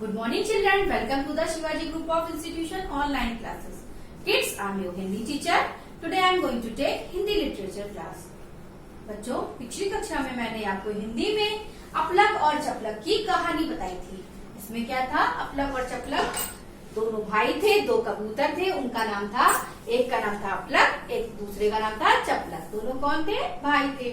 Good morning children, welcome to the Shivaji Group of Institution online classes. Kids, I am your Hindi teacher. Today I am going to take Hindi literature class. बच्चों, पिछली कक्षा में मैंने आपको हिंदी में अपलक और चपलक की कहानी बताई थी। इसमें क्या था? अपलक और चपलक दोनों भाई थे, दो कबूतर थे, उनका नाम था, एक का नाम था अपलक, एक दूसरे का नाम था चपलक। दोनों कौन थे? भाई थे।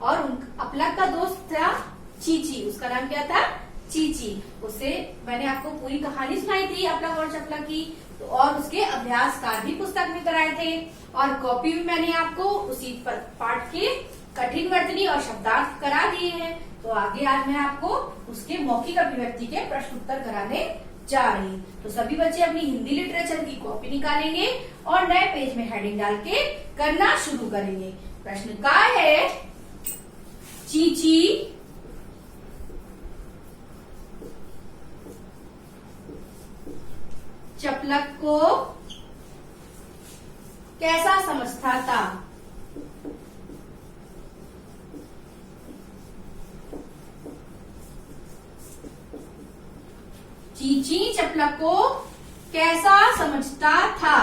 और अपलक का दोस्त था चीची, उसका नाम क्या था? चीची। उससे मैंने आपको पूरी कहानी सुनाई थी अपलक और चपलक की, तो और उसके अभ्यास कार्य भी पुस्तक में कराए थे और कॉपी भी मैंने आपको उसी पाठ के कठिन वर्तनी और शब्दार्थ करा दिए हैं। तो आगे आज मैं आपको उसके मौखिक अभिव्यक्ति के प्रश्न उत्तर कराने जा रही हूँ। तो सभी बच्चे अपनी हिंदी लिटरेचर की कॉपी निकालेंगे और नए पेज में हेडिंग डाल के करना शुरू करेंगे। प्रश्न का है, चीची चपलक को कैसा समझता था? चीची चपलक को कैसा समझता था?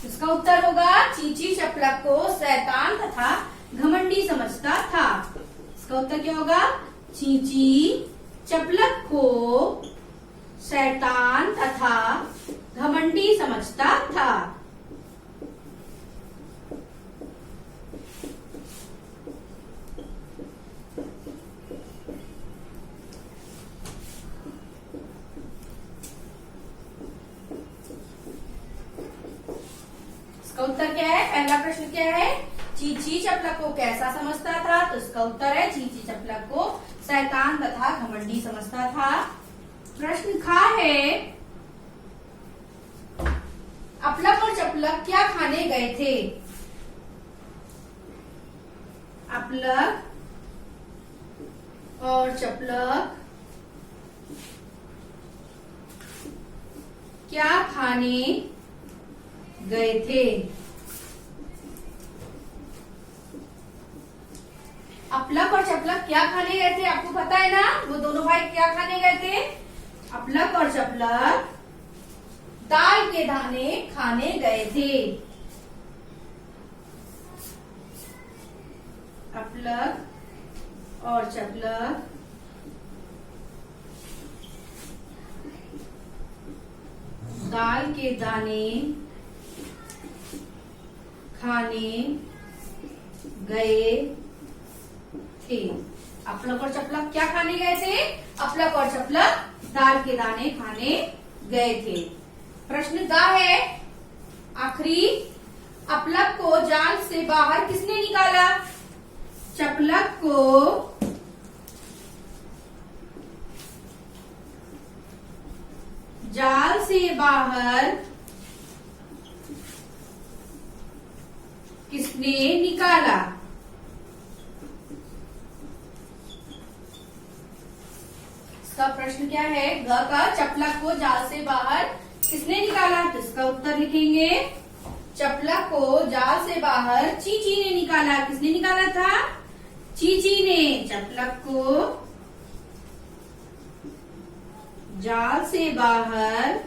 इसका उत्तर होगा चीची चपलक को शैतान तथा घमंडी समझता था। इसका उत्तर क्या होगा? चीची चपलक को शैतान तथा घमंडी समझता था। इसका उत्तर क्या है? पहला प्रश्न क्या है? चीची चपलक को कैसा समझता था? तो इसका उत्तर है चीची चपलक को शैतान तथा घमंडी समझता था। प्रश्न खा है, अपलक और चपलक क्या खाने गए थे? अपलक और चपलक क्या खाने गए थे? अपलक और चपलक क्या खाने गए थे? आपको पता है ना, वो दोनों भाई क्या खाने गए थे? अपलक और चपलक दाल के दाने खाने गए थे। अपलक और चपलक दाल के दाने खाने गए थे। अपलक और चपलक क्या खाने गए थे? अपलक और चपलक दाल के दाने खाने गए थे। प्रश्न का है, आखिरी अपलक को जाल से बाहर किसने निकाला? चपलक को जाल से बाहर किसने निकाला? इसका प्रश्न क्या है? ग का चपलक को जाल से बाहर किसने निकाला? तो इसका उत्तर लिखेंगे, चपलक को जाल से बाहर चीची ने निकाला। किसने निकाला था? चीची ने चपलक को जाल से बाहर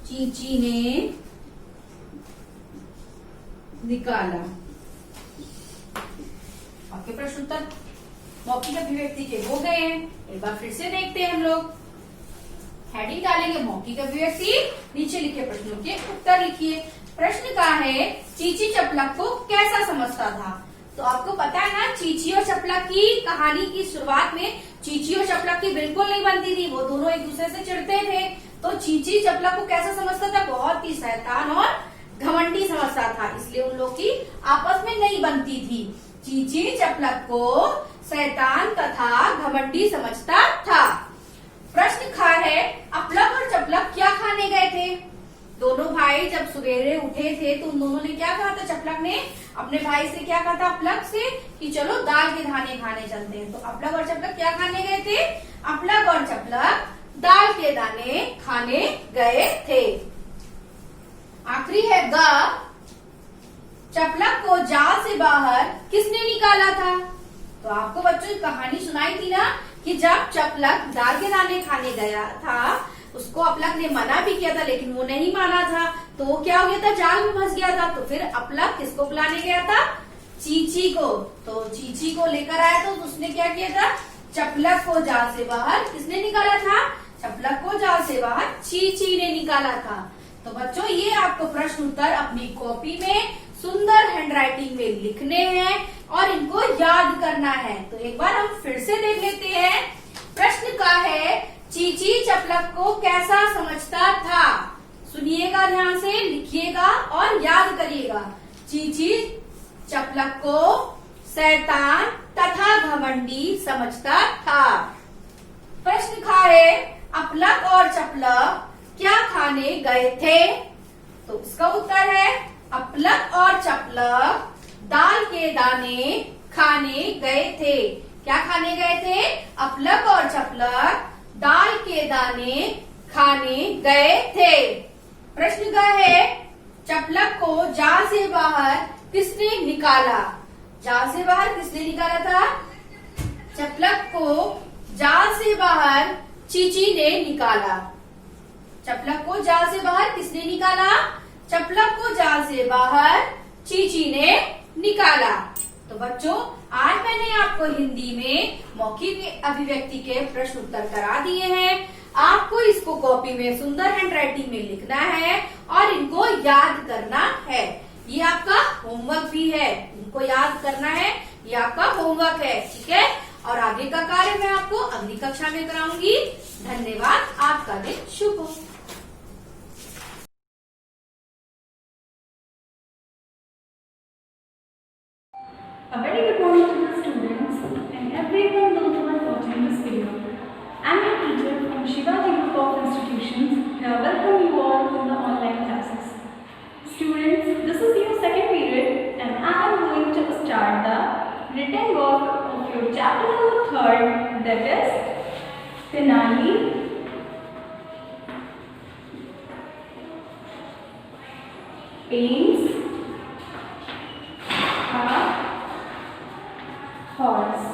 चीची ने निकाला। आपके प्रश्न उत्तर मौखिक अभिव्यक्ति के हो गए हैं। एक बार फिर से देखते हैं हम लोग। हेडिंग डालेंगे मौखिक अभिव्यक्ति, नीचे लिखे प्रश्नों के उत्तर लिखिए। प्रश्न का है, चीची चपलक को कैसा समझता था? तो आपको पता है ना, चीची और चपलक की कहानी की शुरुआत में चीची और चपलक की बिल्कुल नहीं बनती थी, वो दोनों एक दूसरे से चिढ़ते थे। तो चीची चपलक को कैसा समझता था? बहुत ही शैतान और घमंडी समझता था, इसलिए उन लोग की आपस में नहीं बनती थी। चीची चपलक को शैतान तथा घमंडी समझता था। प्रश्न खा है, अपलक और चपलक क्या खाने गए थे? दोनों भाई जब सवेरे उठे थे तो उन दोनों ने क्या कहा था? चपलक ने अपने भाई से क्या कहा था? अपलक से कि चलो दाल के दाने खाने चलते हैं। तो अपलक और चपलक क्या खाने गए थे? अपलक और चपलक दाल के दाने खाने गए थे। आखिरी है ग, चपलक को जाल से बाहर किसने निकाला था। तो आपको बच्चों कहानी सुनाई थी ना कि जब चपलक दाल के दाने खाने गया था, उसको अपलक ने मना भी किया था लेकिन वो नहीं माना था, तो वो क्या हो गया था, जाल में फंस गया था। तो फिर अपलक किसको बुलाने गया था, चींची को। तो चींची को लेकर आया तो उसने क्या किया था, चपलक को जाल से बाहर किसने निकाला था, चपलक को जाल से बाहर चींची ने निकाला था। तो बच्चों ये आपको प्रश्न उत्तर अपनी कॉपी में सुंदर हैंडराइटिंग में लिखने हैं और इनको याद करना है। तो एक बार हम फिर से देख लेते हैं। प्रश्न का है, चींची चपलक को कैसा समझता था। सुनिएगा ध्यान से, लिखिएगा और याद करिएगा। चींची चपलक को शैतान तथा घमंडी समझता था। प्रश्न का है, अपलक और चपलक क्या खाने गए थे। तो इसका उत्तर है, अपलक और चपलक दाल के दाने खाने गए थे। क्या खाने गए थे, अपलक और चपलक दाल के दाने खाने गए थे। प्रश्न का है, चपलक को जाल से बाहर किसने निकाला। जाल से बाहर किसने निकाला था, चपलक को जाल से बाहर चींची ने निकाला। चपलक को जाल से बाहर किसने निकाला, चपलक को जाल से बाहर चींची ने निकाला। तो बच्चों आज मैंने आपको हिंदी में मौखिक अभिव्यक्ति के प्रश्न उत्तर करा दिए हैं। आपको इसको कॉपी में सुंदर हैंडराइटिंग में लिखना है और इनको याद करना है। ये आपका होमवर्क भी है, इनको याद करना है, ये आपका होमवर्क है, ठीक है। और आगे का कार्य मैं आपको अगली कक्षा में कराऊंगी। धन्यवाद, आपका दिन शुभ हो। A very good morning to the students and everyone those who are watching this video. I am your teacher from Shivaji Group of Institutions and I welcome you all in the online classes. Students, this is your second period and I am going to start the written work of your chapter number 3rd, that is Tenali paints a horse.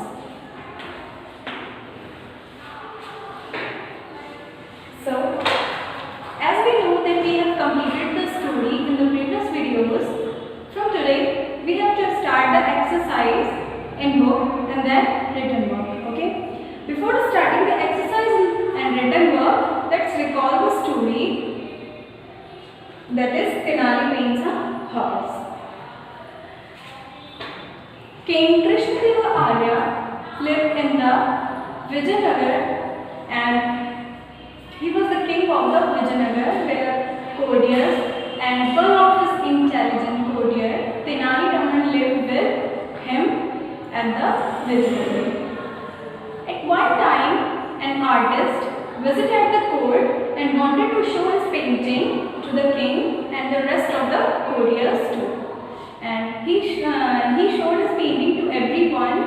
So, as we know that we have completed the story in the previous videos, from today we have to start the exercise in book and then written work. Okay. Before starting the exercise and written work, let's recall the story. That is Tenali paints a horse. King Krishnadeva Arya lived in the Vijayanagar and he was the king of the Vijayanagar where courtiers and one of his intelligent courtier Tenali Raman lived with him at the Vijayanagar. At one time an artist visited the court and wanted to show his painting to the king and the rest of the courtiers too. And he showed his painting to everyone.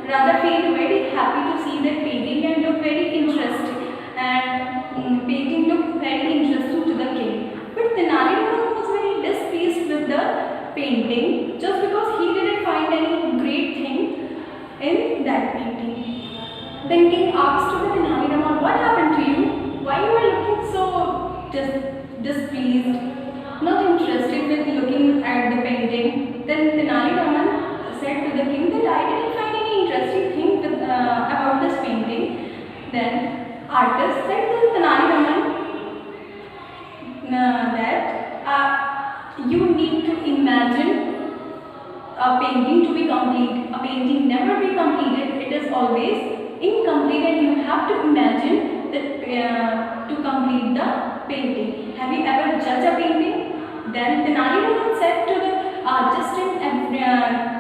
Raja felt very happy to see that painting and looked very interesting. And painting looked very interesting to the king. But Tenali Raman was very displeased with the painting just because he didn't find any great thing in that painting. Then king asked to the Tenali Raman, "What happened to you? Why you are looking so displeased? Not interested with looking at the painting?" Then Tenali Raman said to the king that I didn't find any interesting thing about this painting. Then artist said to Tenali Raman that you need to imagine a painting to be complete. A painting never be completed. It is always incomplete and you have to imagine that to complete the painting. Have you ever judged a painting? Then Tenali Raman said to the artist and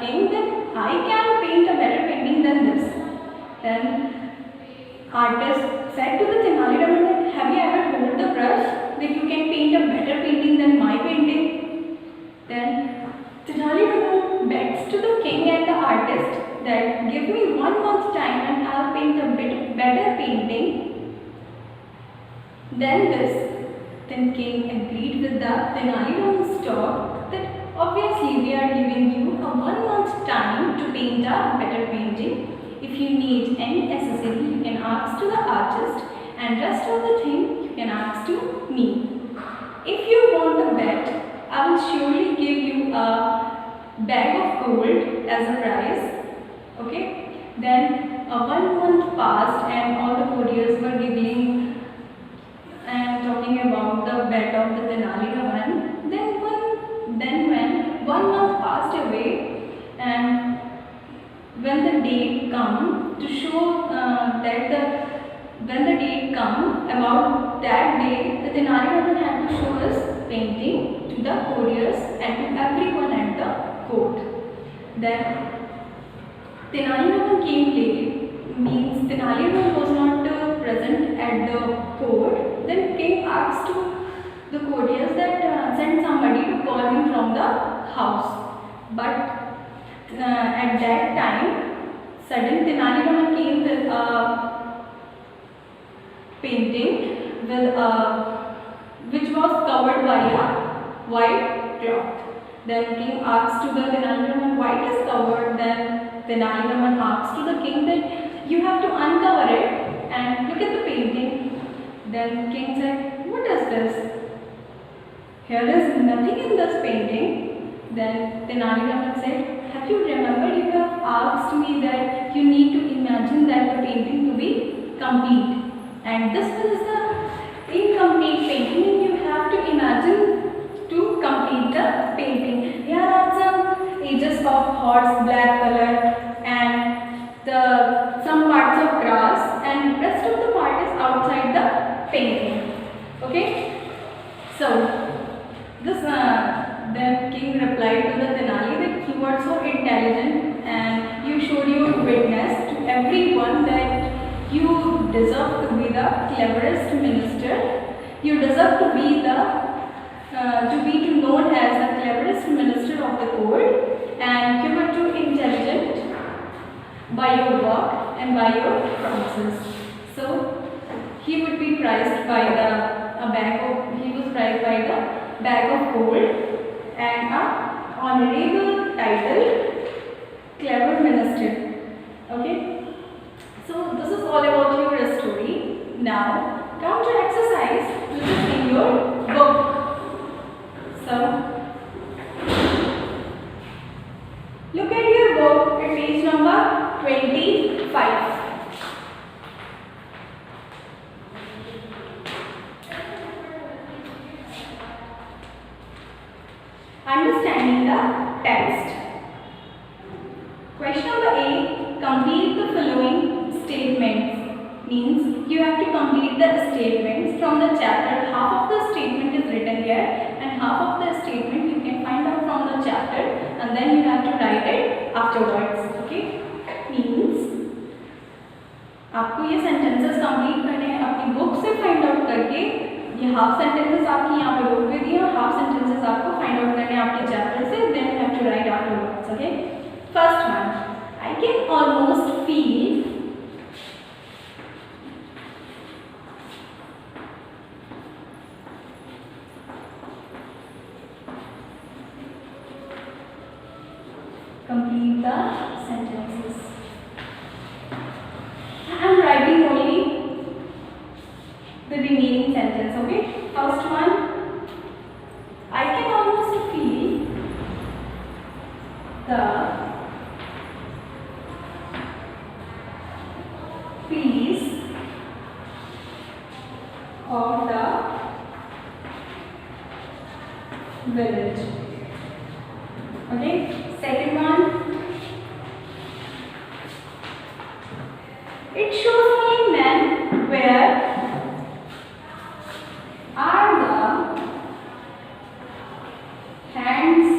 king that I can paint a better painting than this. Then artist said to the Tenali Raman that have you ever hold the brush that you can paint a better painting than my painting? Then Tenali Raman begs to the king and the artist that give me 1 month time and I will paint a bit better painting than this. Then king agreed with the Tenali Raman's talk that obviously we are giving you a 1 month time to paint a better painting. If you need any accessory, you can ask to the artist, and rest of the thing you can ask to me. If you want a bet, I will surely give you a bag of gold as a prize. Okay? Then a 1 month passed and all the courtiers were giggling and talking about the bet of the Tenali Raman. Then when 1 month passed away, and when the date come to show when the date come about that day, the Tenali Raman had to show his painting to the courtiers and to everyone at the court. Then Tenali Raman came late, means Tenali Raman was not present at the court. Then king asked to the courtiers that send somebody to call him from the house. But at that time, sudden Tenali Raman came with a painting which was covered by a white cloth. Then king asked to the Tenali Raman, why it is covered? Then Tenali Raman asked to the king that you have to uncover it and look at the painting. Then king said, what is this? Here is nothing in this painting. Then Tenali Raman said, have you remembered you have asked me that you need to imagine that the painting to be complete. And this is the incomplete painting and you have to imagine to complete the painting. Here are some edges of horse black color and some parts of grass, and rest of the part is outside the painting. Okay? So this then king replied to the Tenali that you are so intelligent and you showed your witness to everyone that you deserve to be the cleverest minister. You deserve to be known as the cleverest minister of the court, and you were too intelligent by your work and by your promises. So he would be prized by he was prized by the bag of gold and a honorable title, clever minister. Okay, so this is all about your story. Now come to exercise which is in your book. So look at your book at page number 25. Understanding the text. Question number A. Complete the following statements. Means you have to complete the statements from the chapter. Half of the statement is written here and half of the statement you can find out from the chapter, and then you have to write it afterwards. Okay? Means आपको ये sentences complete करने हैं अपनी book से find out करके. ये half sentences आपकी यहाँ पे book में दी है और half sentences आपको find out करने हैं आपके chapter से. Then you have to write afterwards. Okay? First one. I can almost feel complete the sentences. I am writing only the remaining sentence. Okay? First one. I can almost feel the peace of the village. Okay? Second one. It shows only men where are the hands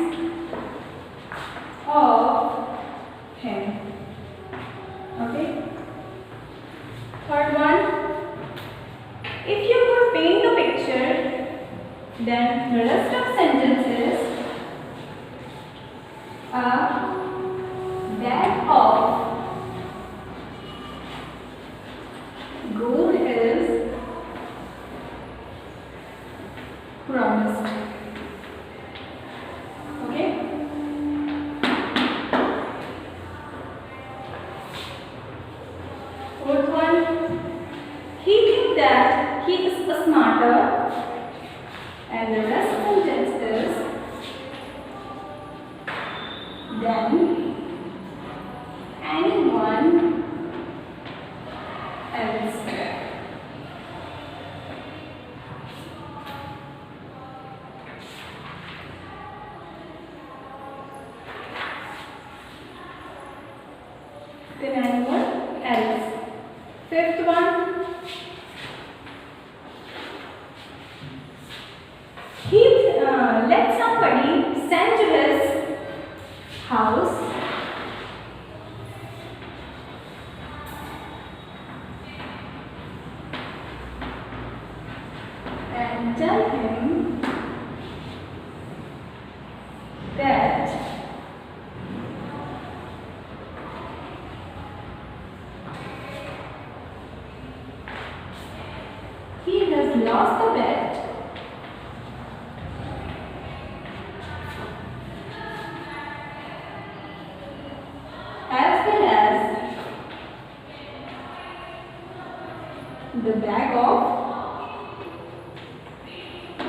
of him. Okay? Third one. If you could paint the picture, then the rest of sentences are that of gold is then anyone else. Fifth one, he let somebody send to his house and tell him that he has lost the bet as well as the bag of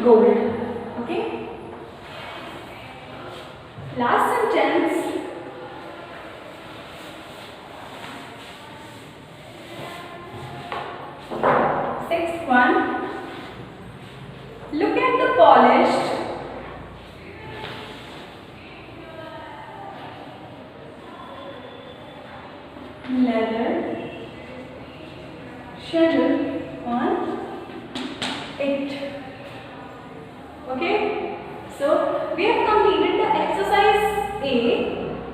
gold. Okay? Last sentence. Sixth one. Look at the polished leather schedule on it. Okay, so we have completed the exercise A,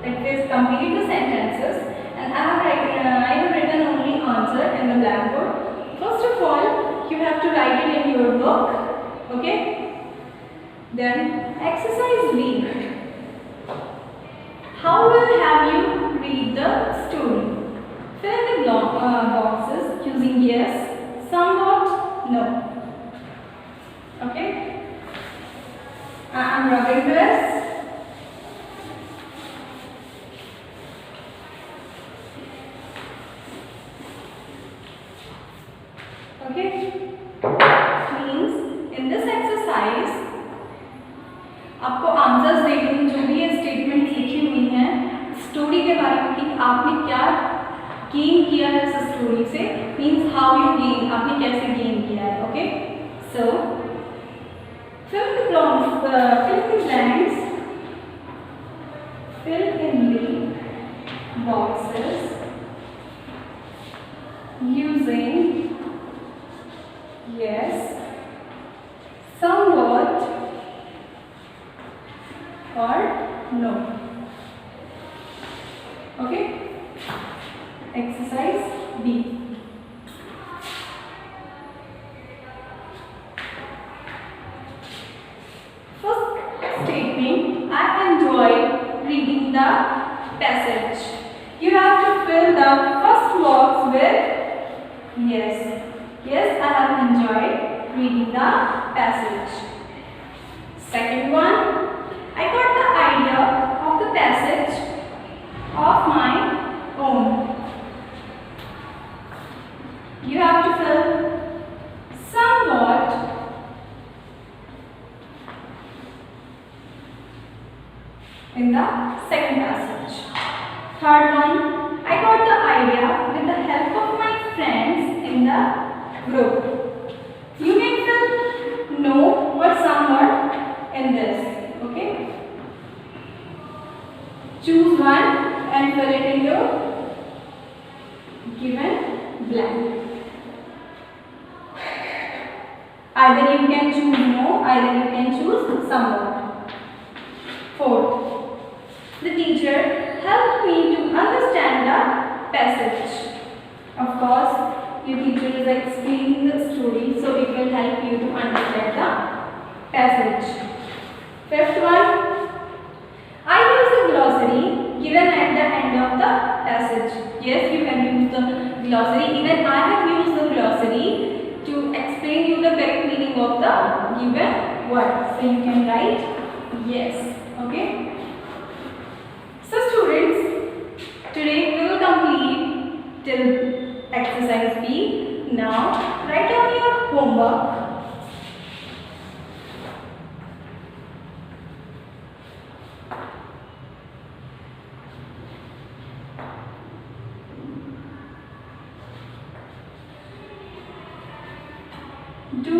that is completed the sentences, and I have written only answer in the blackboard. First of all, you have to write it in your book. Okay, then exercise B. How will have you read the story? Fill in the boxes using yes, somewhat, no. Okay. I am rubbing this. Okay. Means in this exercise आपको answers देंगे जो भी ये statement लिखी हुई हैं story के बारे में कि आपने क्या गेन किया है इस स्टोरी से, मीन्स हाउ यू गेन, आपने कैसे गेन किया है. Okay, so fill in the blanks, fill in the boxes using yes, somewhat or no. Okay, exercise B. I enjoy reading the passage. You have to fill the first box with yes. Yes, I have enjoyed reading the passage. Second one, I got the idea of the passage of my own. You have to fill somewhat in the second passage. Third one, I got the idea with the help of my friends in the group. You can fill no or somewhat in this. Okay? Choose one and fill it in your given blank. Either you can choose no, either you can choose somewhat. Fourth, the teacher helped me to understand the passage. Of course, your teacher is explaining the story, so it will help you to understand the passage. Fifth one, I use the glossary given at the end of the passage. Yes, you can use the glossary. Even I have used the glossary to explain you the correct meaning of the given word. So you can write yes. Okay. So students, today we will complete till exercise B. Now write down your homework. Do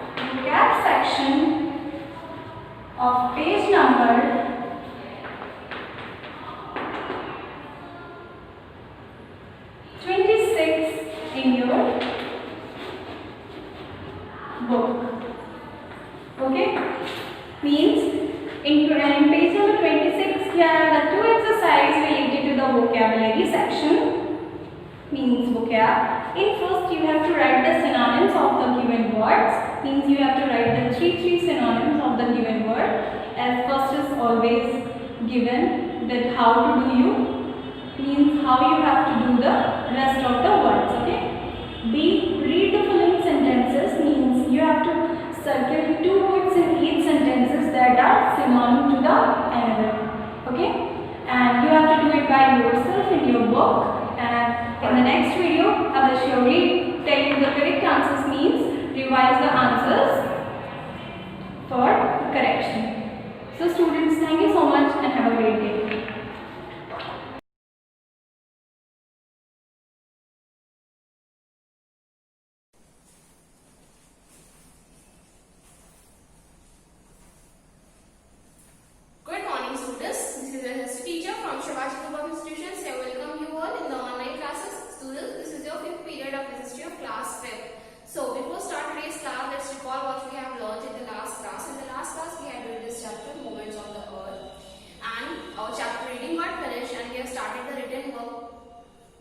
vocab section of page number exercise related to the vocabulary section. Means vocab. In first you have to write the synonyms of the given words. Means you have to write the three synonyms of the given word. As first is always given that how to do you, means how you have to do the rest of the words. Okay. B. Read the following sentences. Means you have to circle 2 words in each sentences that are synonym to the another. Okay. And you have to do it by yourself in your book. And in the next video, I will surely tell you the correct answers, means revise the answers for correction. So students, thank you so much and have a great day. Good morning, students. This is your history teacher from Shivaji Group of Institutions. I welcome you all in the online classes. Students, this is your 5th period of history of class 5th. So, before start today's class, let's recall what we have learned in the last class. In the last class, we had read this chapter, Movements on the Earth, and our chapter reading got finished, and we have started the written work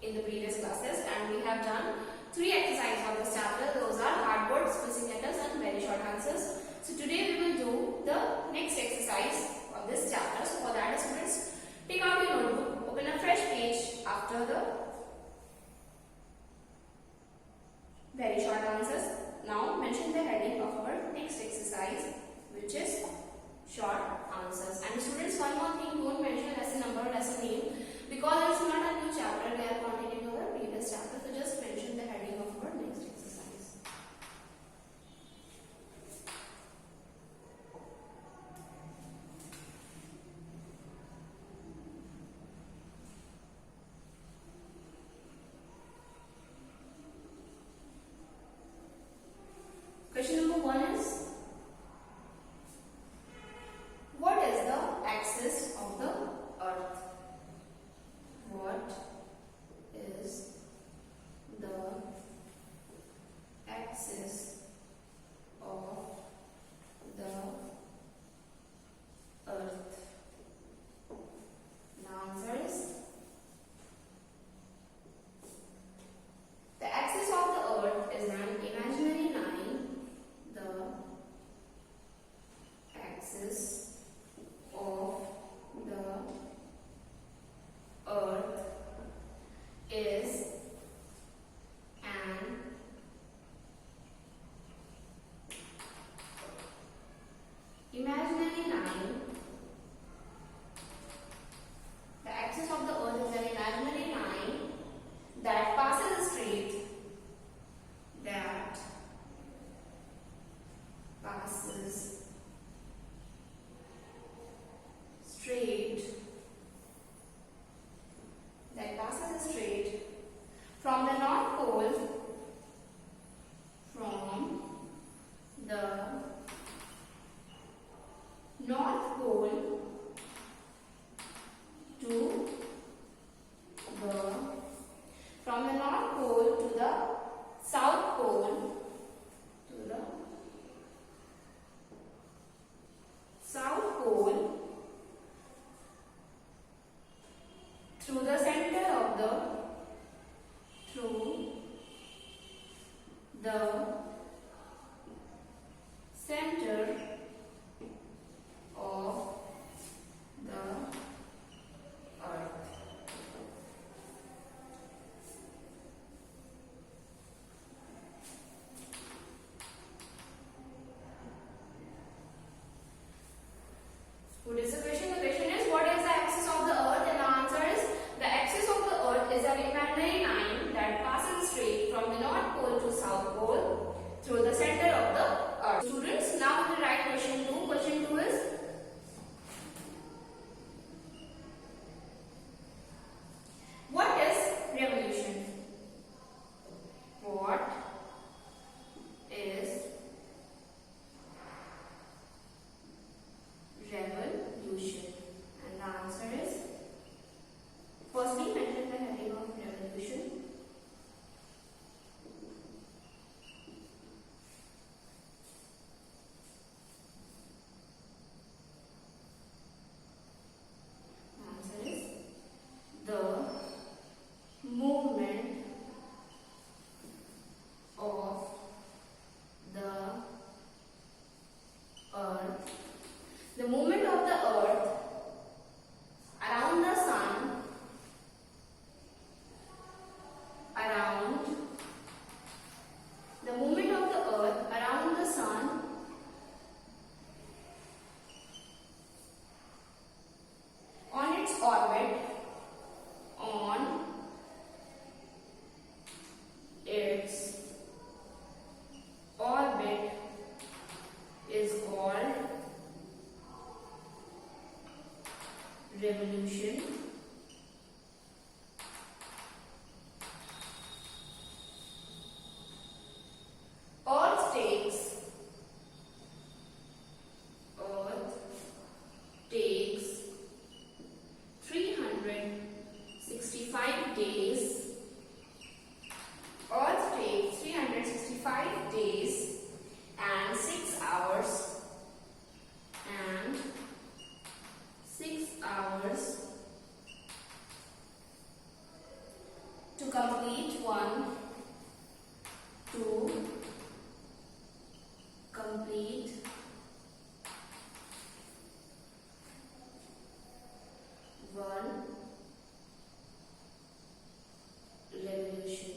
in the previous classes, and we have done 3 exercises of this chapter. Those are hard words, missing letters, and very short answers. So, today we will do the next exercise of this chapter. So, for that, students, take out your notebook, open a fresh page after the very short answers. Now mention the heading of our next exercise, which is short answers. And students, one more thing, don't mention lesson number, lesson name, because it's not a new chapter, we are continuing our previous chapter. So just mention the heading of our next exercise. Question number 1 is, what is the axis of the earth? What is the axis of the earth? The answer is, the axis of the earth is an imaginary line. The axis of the earth is an imaginary line. The axis of the earth is an imaginary line that passes straight, that passes straight from the North Pole, from the North Pole to the South Pole, to the South Pole, through the center of the center of the earth. What is the question? The question is, what is the axis of the earth? And the answer is, the orbit on its orbit is called revolution. Earth takes 365 days. Earth takes 365 days and 6 hours to complete one revolution.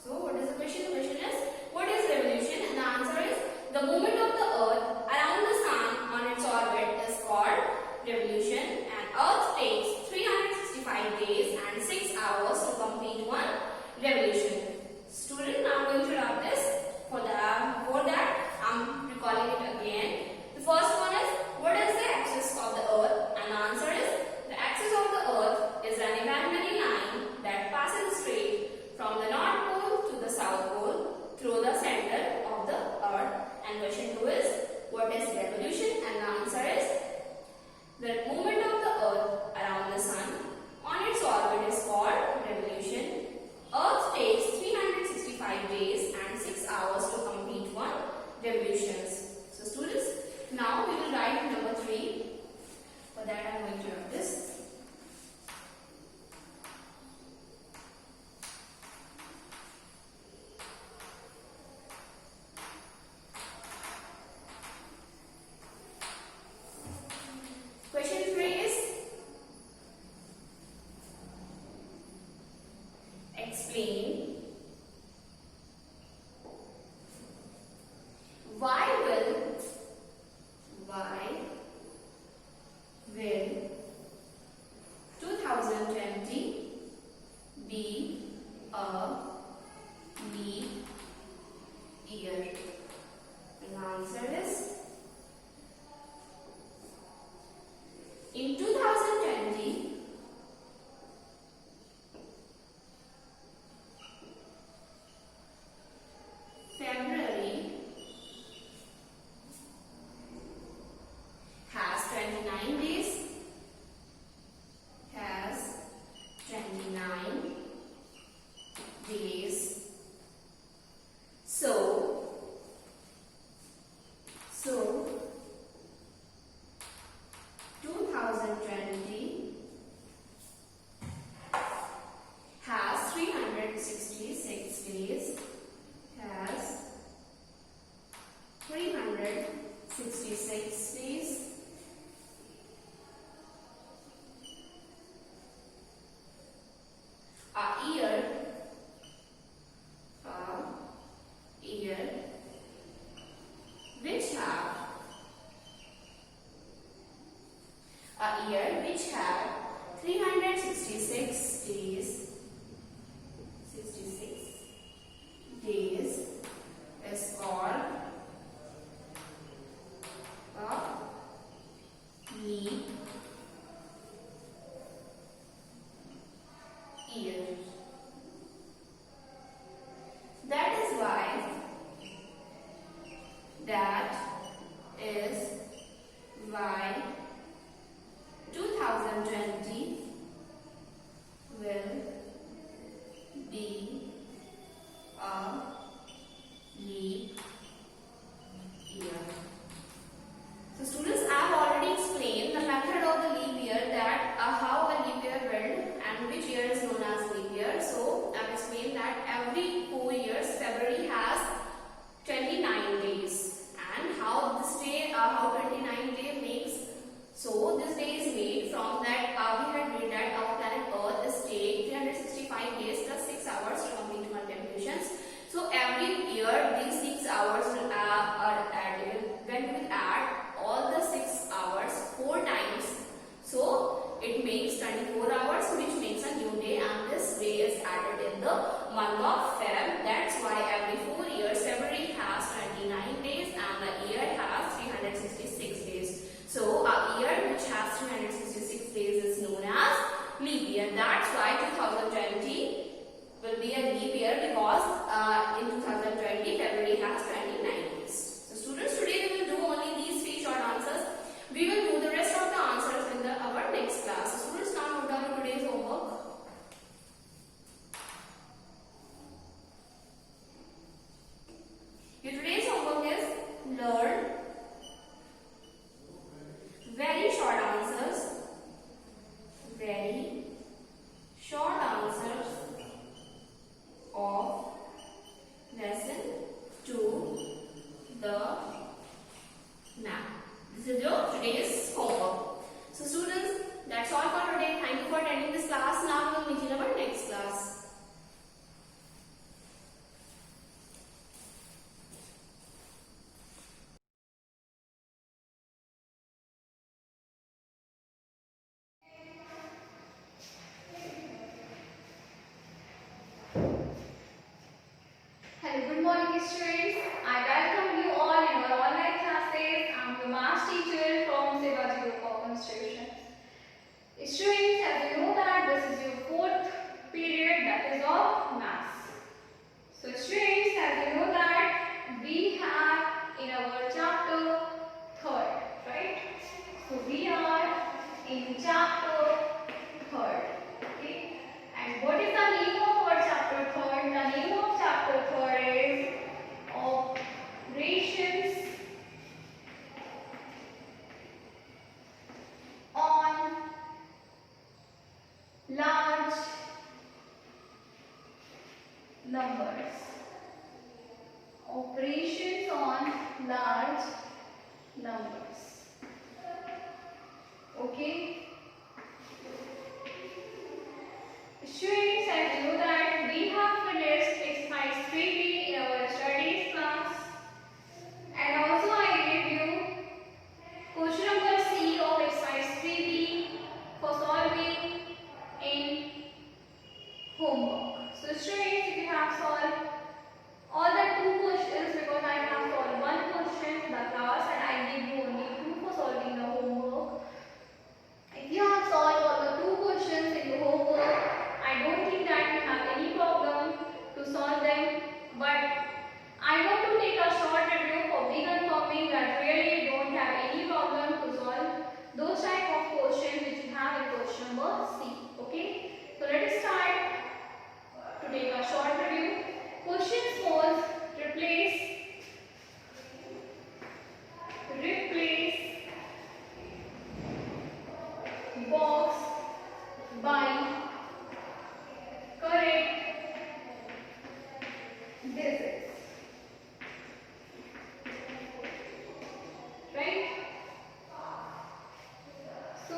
So what is the question? The question is, what is revolution? And the answer is, the movement of the earth around the sun on its orbit is called revolution, and earth takes 365 days and 6 hours to complete one revolution. Student, now I'm going to wrap this. Before that, I'm recalling it again. The first one is, what is the axis of the earth? And the answer is, the axis of the earth is an imaginary line that passes straight from the North Pole to the South Pole through the center of the earth. And question 2 is, what is revolution? And the answer is, the movement of the earth around the sun on its orbit is called revolution. Earth takes 365 days and 6 hours to complete one revolution. So students, now we will write number 3. For that I am going to write this. Question 3 is, explain why will 2020 be a leap year? And the answer is, in 2020, February has 29 days. So 2020 has 366 days. Has 366 days. A year which had 366 days. 66 days is called a leap year. That is why 2020 will be a leap year. So students, I have already explained the method of the leap year, that how a leap year built and which year is known as leap year. So I have explained that every 4 years February has 29 days, and how this day, how 29 day makes. So this day is made from that we Students, as you know that this is your fourth period, that is of maths. So students, as you know that we have in our chapter third, right? So we are in chapter third, okay? And what is the name of our chapter third? The name of chapter third is operations on large numbers. Operations on large numbers. Okay. Students, as you know that we have finished exercise 3B in our studies class, and also I gave you question number C of exercise 3B for solving in homework. So students, if you have solved all the two questions, because I have solved one question in the class and I give you only two for solving the homework. If you have solved all the two questions in the homework, I don't think that you have any problem to solve them. But I want to take a short review for reconfirming that really you don't have any problem to solve those type of questions which you have in question number C. Okay. So let us start to take a short review. Questions was replace box by correct digits, right? So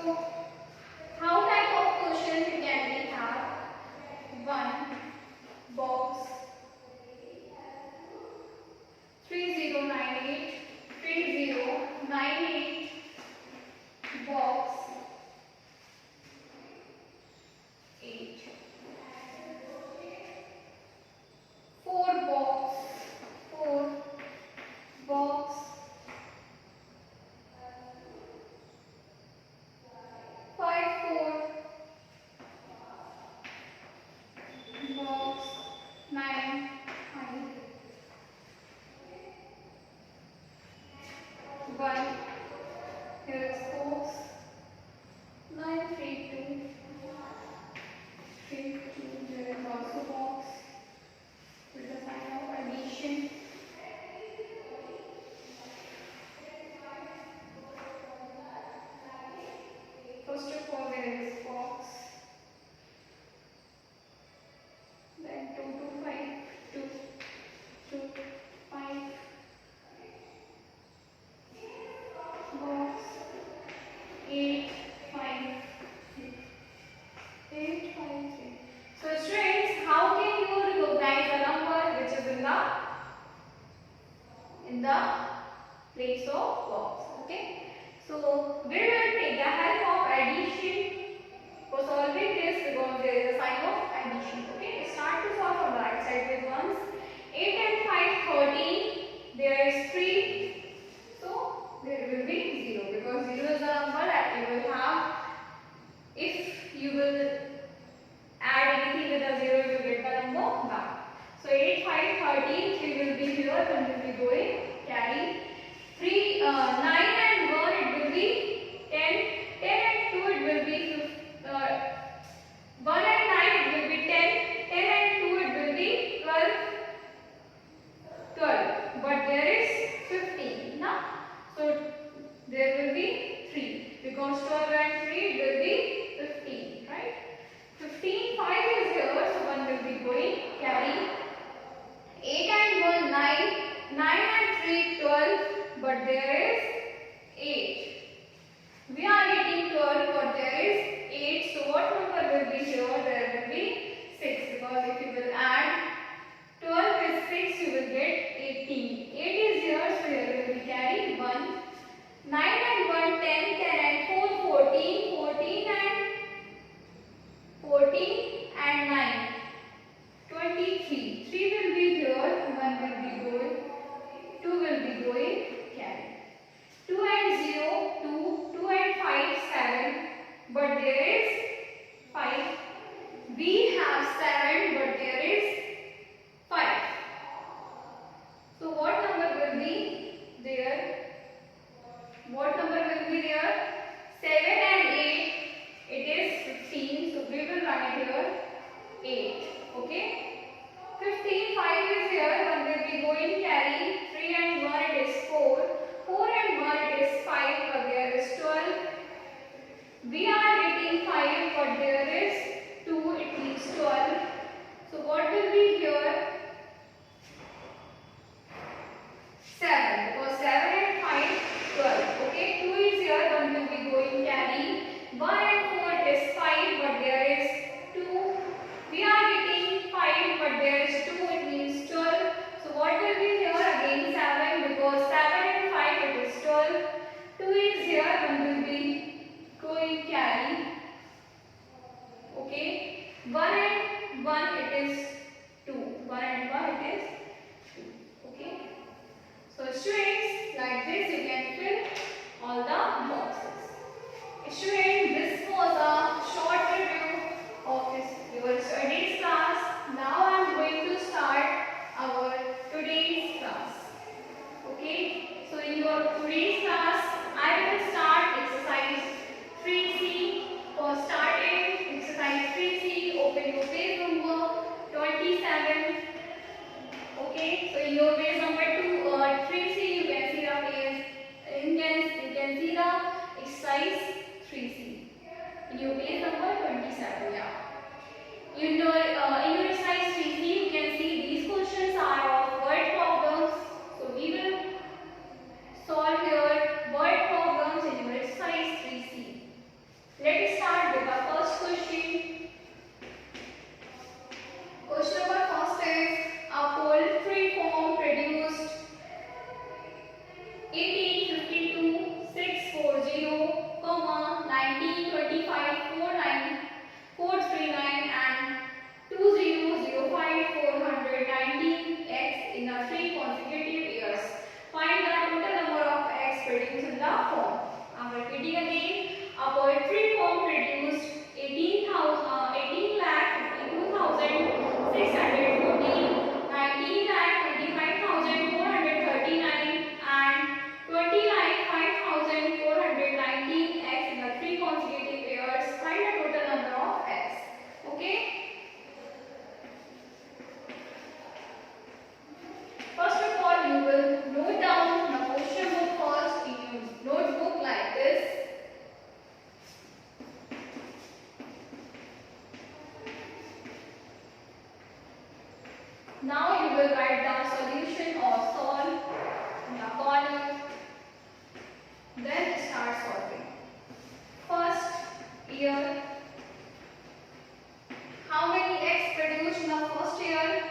how type of questions can we have? One box 3098 3098 box 8 4 box 5 4 box 9 1. Here is box 932 32. There is also box with the sign of addition. First of all, there is box, then 2 2 5 box 8 5 8 5 3. So students, how can you recognize a number which is in the place of box? Okay. So we will take the help of addition for solving this, because there is a sign of addition. Okay. Start to solve from the right side with ones. 8 and 5 13. There is 3. So there will be 0, because 0 is the number that you will have. If you will add anything with a 0, you will get the number back. So 8 5 13. 3 will be here, 1 will be going, carry. 9 and 1 it will be 10. 10 and 2 it will be 1 and 9 it will be 10. 10 and 2 it will be 12. 12. But there is 15. Now, so there will be 3, because 12 and 3 it will be 15, right? 15 5 is here, so 1 will be going, carry. 8 and 1 9. 9 and 3 12. But there is 8. We are getting 12, but there is 8. So what number will be here? There will be 6, because if you will add 12 with 6, you will get 18. 8 is here, so here will be carry 1. 9 and 1 10. 10 and 4 14. 14 and 9 23. 3 will be here, 1 will be going, 2 will be going, carry. 2 and 0 2. 2 and 5 7. But there We are getting 5, but there is 2, it means 12. So what will be here? 7, because 7 and 5, 12. Okay, 2 is here, 1 will be going carry. 1 and 4 is 5, but there is 2. We are getting 5, but there is 2, it means 12. So what will be here? Again 7, because 7 and 5 it is 12. 2 is here, 1 will be going carry. Okay, 1 and 1 it is 2. 1 and 1 it is 2. Okay. So students, like this you can fill all the boxes. Students, this was a short review of your studies class. Now I am going to start our today's class. Okay, so in your today's class, I will start exercise 3C. For starting exercise 3C, open your page number 27. Okay, so in your page number 3C, you can see the page. You can see the exercise 3C. In your page number 27, yeah. In your exercise 3C, you can see these questions are of word problems. So we will solve your word problems in your exercise 3C. Let us start with the first question. Question number first is a poultry farm produced 1852 640, 1925 439 and 2005 419 eggs in the 3 consecutive years. Find the total number of eggs produced in the farm. I am repeating again. A poultry farm produced 18,52,614, 19,25,439 and 20,05,419 eggs in the 3 consecutive years. Find the total number of eggs. Okay. First of all, you will note down the question book first in your notebook like this. Now you will write down solution or solve in the corner. Then start solving. First, year. How many eggs produced in the first year?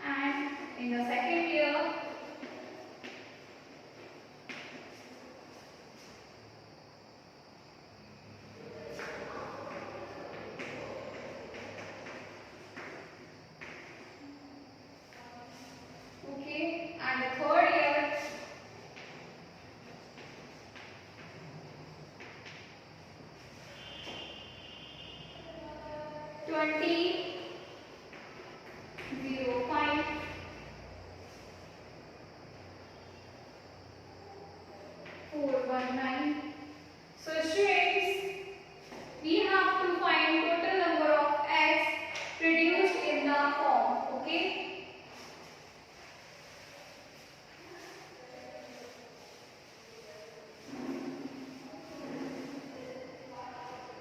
And in the second year? Okay, and the third year? So students, we have to find total number of eggs produced in the farm. Okay.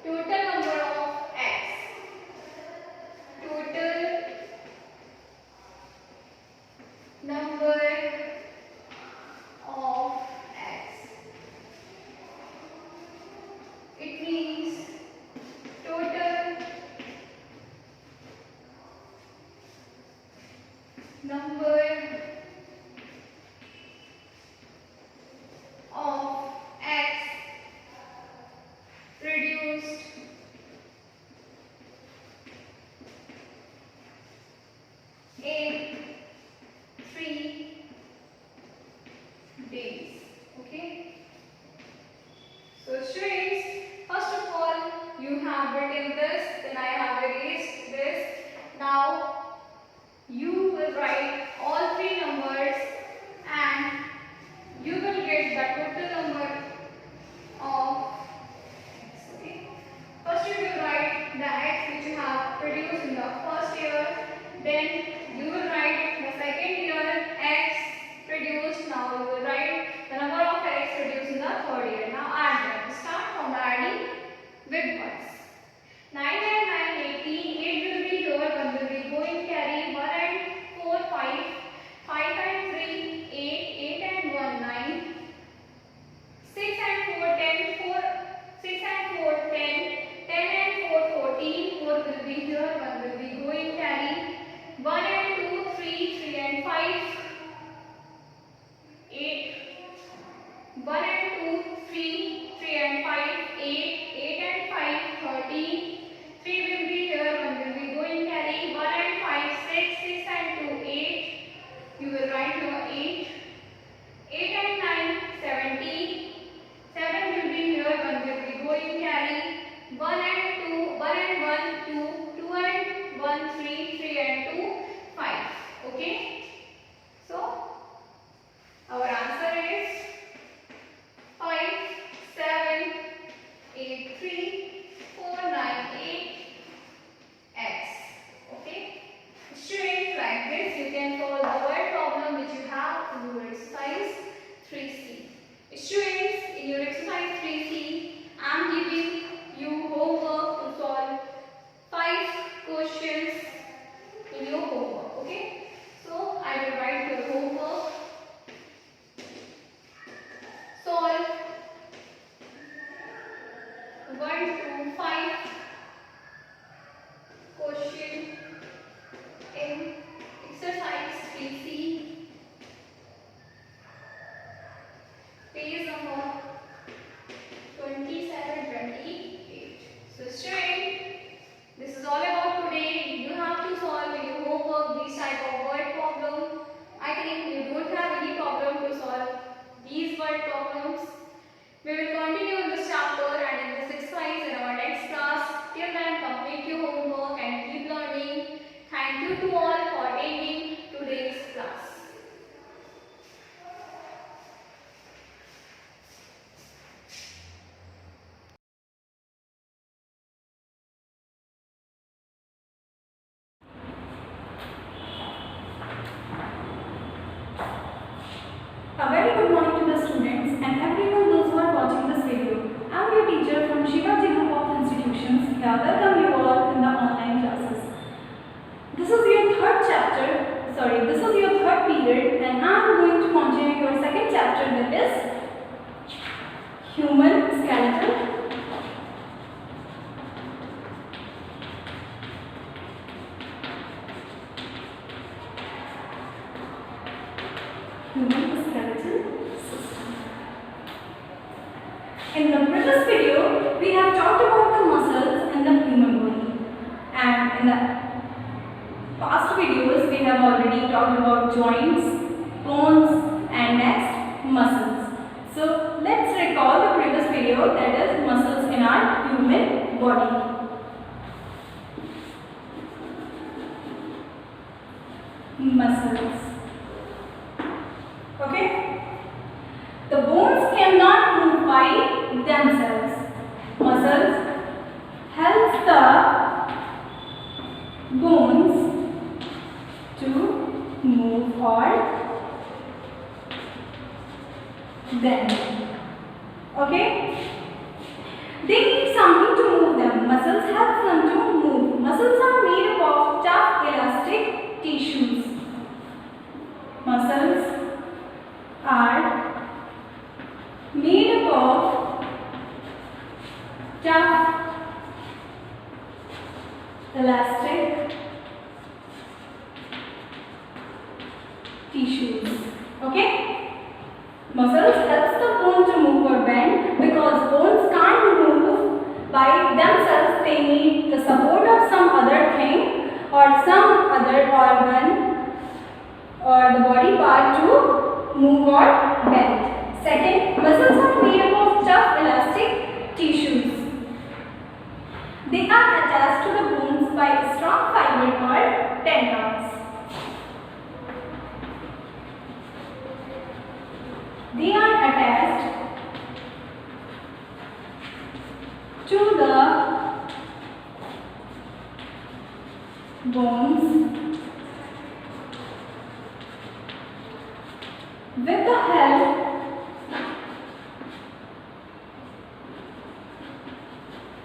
Total number of eggs. Total number of eggs. It means total number of eggs produced in 3 days. Okay. So students, first of all, you have written this, then I have erased this. Now you will write all 3 numbers and you will get the total number of eggs. Okay. First you will write the eggs which you have produced in the first year. Then you will write the second year eggs 1 and 2, 3, 3 and 5, 8, 8 and 5, 13. 3 will be here, 1 will be going carry. 1 and 5, 6, 6 and 2, 8. You will write here 8. 8 and 9, 17. 7 will be here, 1 will be going carry. 1 and 2, 1 and 1, 2, 2 and 1, 3, 3 and 2, 5. Okay? So, our answer is 5, 7, 8, 3, 4, 9, 8, X. Okay? Students, like this, you can solve the word problem which you have in your exercise 3C. Students, in your exercise 3C, I am giving you homework to solve 5 questions in your homework. Okay? So, I will write your homework. Solve 1 to 5 question in exercise 3C, page number 27-28. So student, this is all about today. You have to solve in your homework these type of word problem. I think you don't have any problem to solve these word problems. We will continue in this chapter and in this exercise in our next class. Till then, complete your homework and keep learning. Thank you to all for attending today's class. A very good morning to the students and everyone those who are watching this video. I am your teacher from Shivaji Group of Institutions. Here, welcome you all in the online classes. This is your third period and I am going to continue your second chapter, that is human skeleton. Human skeletal system. In the previous video, we have talked about the muscles in the human body, and in the past videos, we have already talked about joints, bones, and next muscles. So let's recall the previous video, that is muscles in our human body. Muscles. Okay? The bones cannot move by themselves. Muscles helps the bones to move or bend. Okay? They need something to move them. Muscles help them to move. Muscles are made up of tough elastic tissues. Muscles are made up of tough elastic tissues. Okay? Muscles helps the bone to move or bend because bones can't move by themselves. They need the support of some other thing or some other organ or the body part to move or bend. Second, muscles are made up of tough elastic tissues. They are attached to the bones by a strong fiber called tendons. They are attached to the bones with the help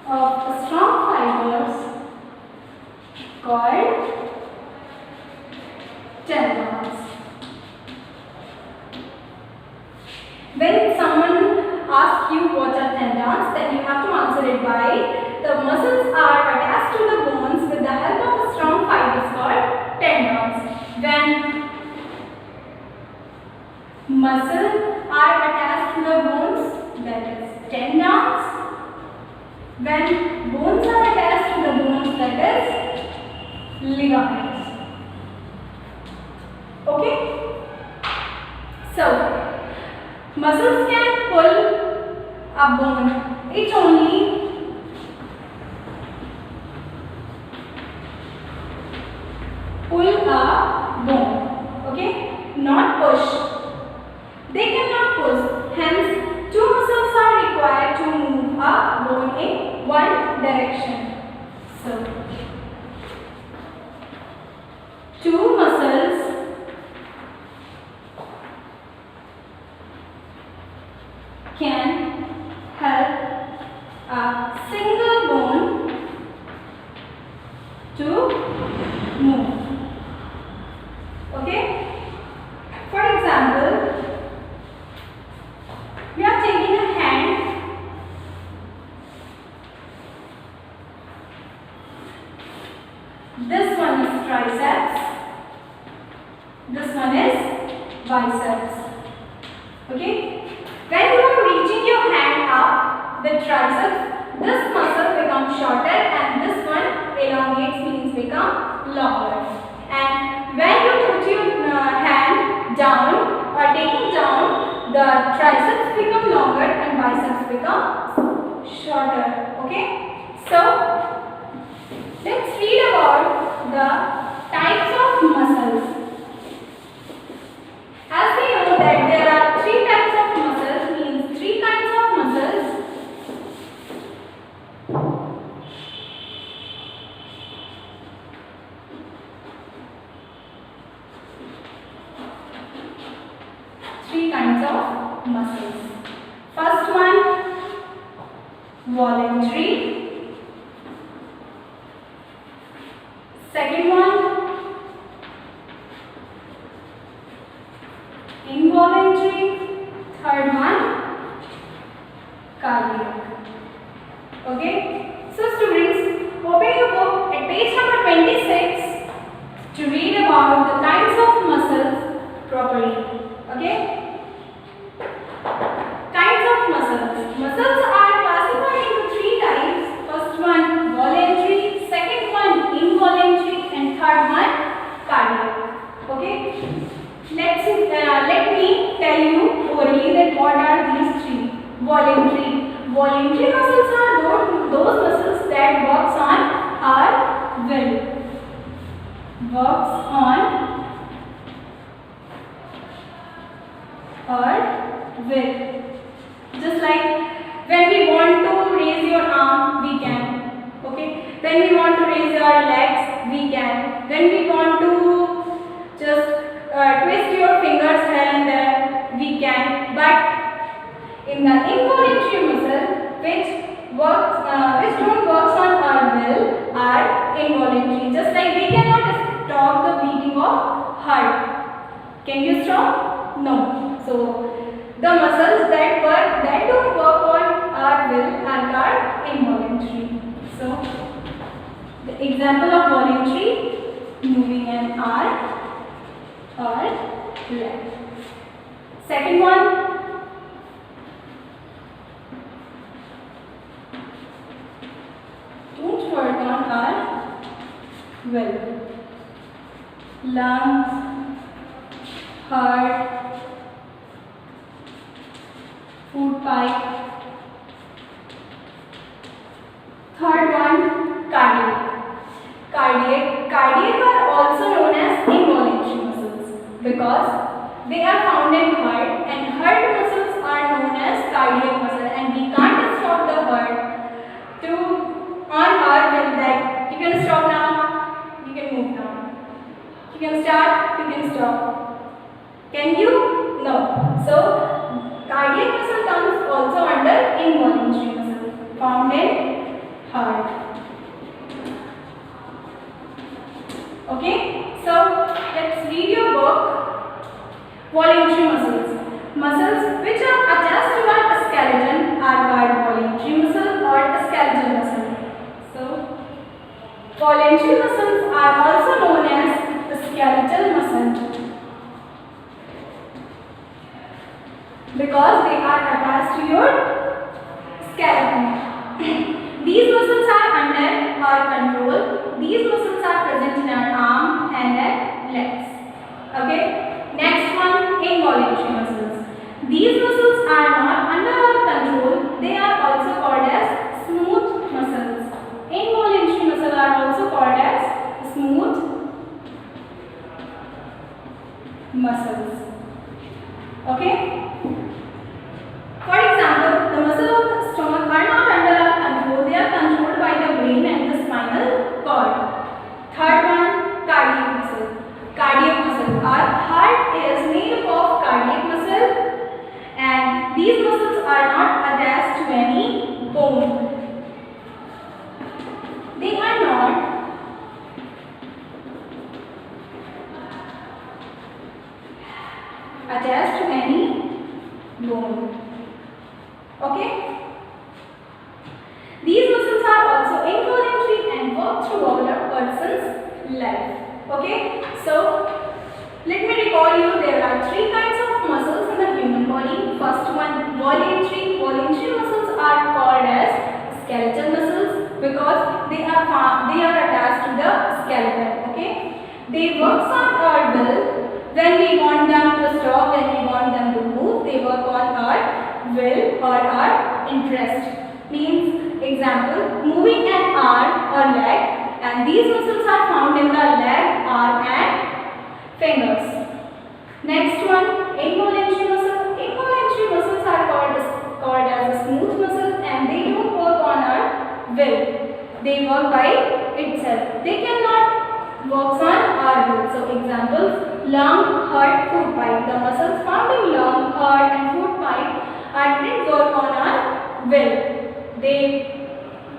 of strong fibers called tendons. When someone asks you what are tendons, then you have to answer it by the muscles are attached to the bones with the help of strong fibers called tendons. When muscles are attached to to the bones, that is tendons. When bones are attached to the bones, that is ligaments. Okay? So, muscles can pull a bone. It only pull a bone. Okay? Not push. They cannot push. Hence, two muscles are required to move a bone in one direction. So, two muscles can help a single bone to move. Okay? For example, we are taking a hand. This one is triceps. This one is biceps. Okay? When you are reaching your hand up, the triceps, this muscle becomes shorter and this one elongates, means become longer. And when you put your hand down or taking down, the triceps become longer and biceps become shorter. Okay? So, let's read about the types of muscles. As we know that there are three types of muscles, means three kinds of muscles. Three kinds of muscles. First one, voluntary. Second one, involuntary. Third one, cardiac. Okay? So students, open your book at page number 26 to read about the kinds of muscles properly. Okay? Kinds of muscles. Muscles are classified into three types. First one, voluntary. Second one, involuntary. And third one, cardiac. Okay? Let me tell you orally that what are these three. Voluntary. Voluntary muscles are those muscles that works on our will. Works on our will. Just like when we want to raise your arm, we can. Okay? When we want to raise our legs, we can. When we want to just twist your fingers here and there, we can. But in the involuntary muscle, which don't works on our will, are involuntary. Just like we cannot stop the beating of heart. Can you stop? No. So the muscles that don't work on our will are called involuntary. So the example of voluntary, moving an arm or leg. Second one, don't work on our will. Lungs, heart, food pipe. Third one, cardiac. Cardiac are also known as involuntary muscles because they are found in heart, and heart muscles are known as cardiac muscle, and we can't stop the heart to on our will that you can stop now, you can move now. You can start, you can stop. Can you? No. So cardiac muscle comes also under involuntary muscle found in heart. Okay, so let's read your book. Voluntary muscles. Muscles which are attached to our skeleton are called voluntary muscle or skeletal muscle. So voluntary muscles are also known as skeletal muscle. because they are attached to your skeleton. These muscles are under our control. These muscles are present in our arm and our legs. Okay. Next one, involuntary muscles. These muscles are not under our control. They are also called as smooth muscles. Involuntary muscles are also called as smooth muscles. Okay. For example, the muscles of the stomach are not under our control. They are controlled by the brain and the spinal cord. Third one, cardiac muscle. Cardiac muscle. Our heart is made up of cardiac muscle, and these muscles are not attached to any bone. They are not attached to any bone. Okay? These muscles are also involuntary and work throughout a person's life. Okay? So, let me recall you, there are three kinds of muscles in the human body. First one, voluntary. Voluntary muscles are called as skeletal muscles because they are attached to the skeleton. Okay? They work on our will. When we want them to stop, when we want them to move, they work on our will or our interest. Means, example, moving an arm or leg, and these muscles are found in the leg, arm and fingers. Next one, involuntary muscles. Involuntary muscles are called as smooth muscles, and they don't work on our will. They work by itself. They cannot work on our will. So examples, lung, heart, foot pipe. The muscles found in lung, heart and foot pipe didn't work on our will. They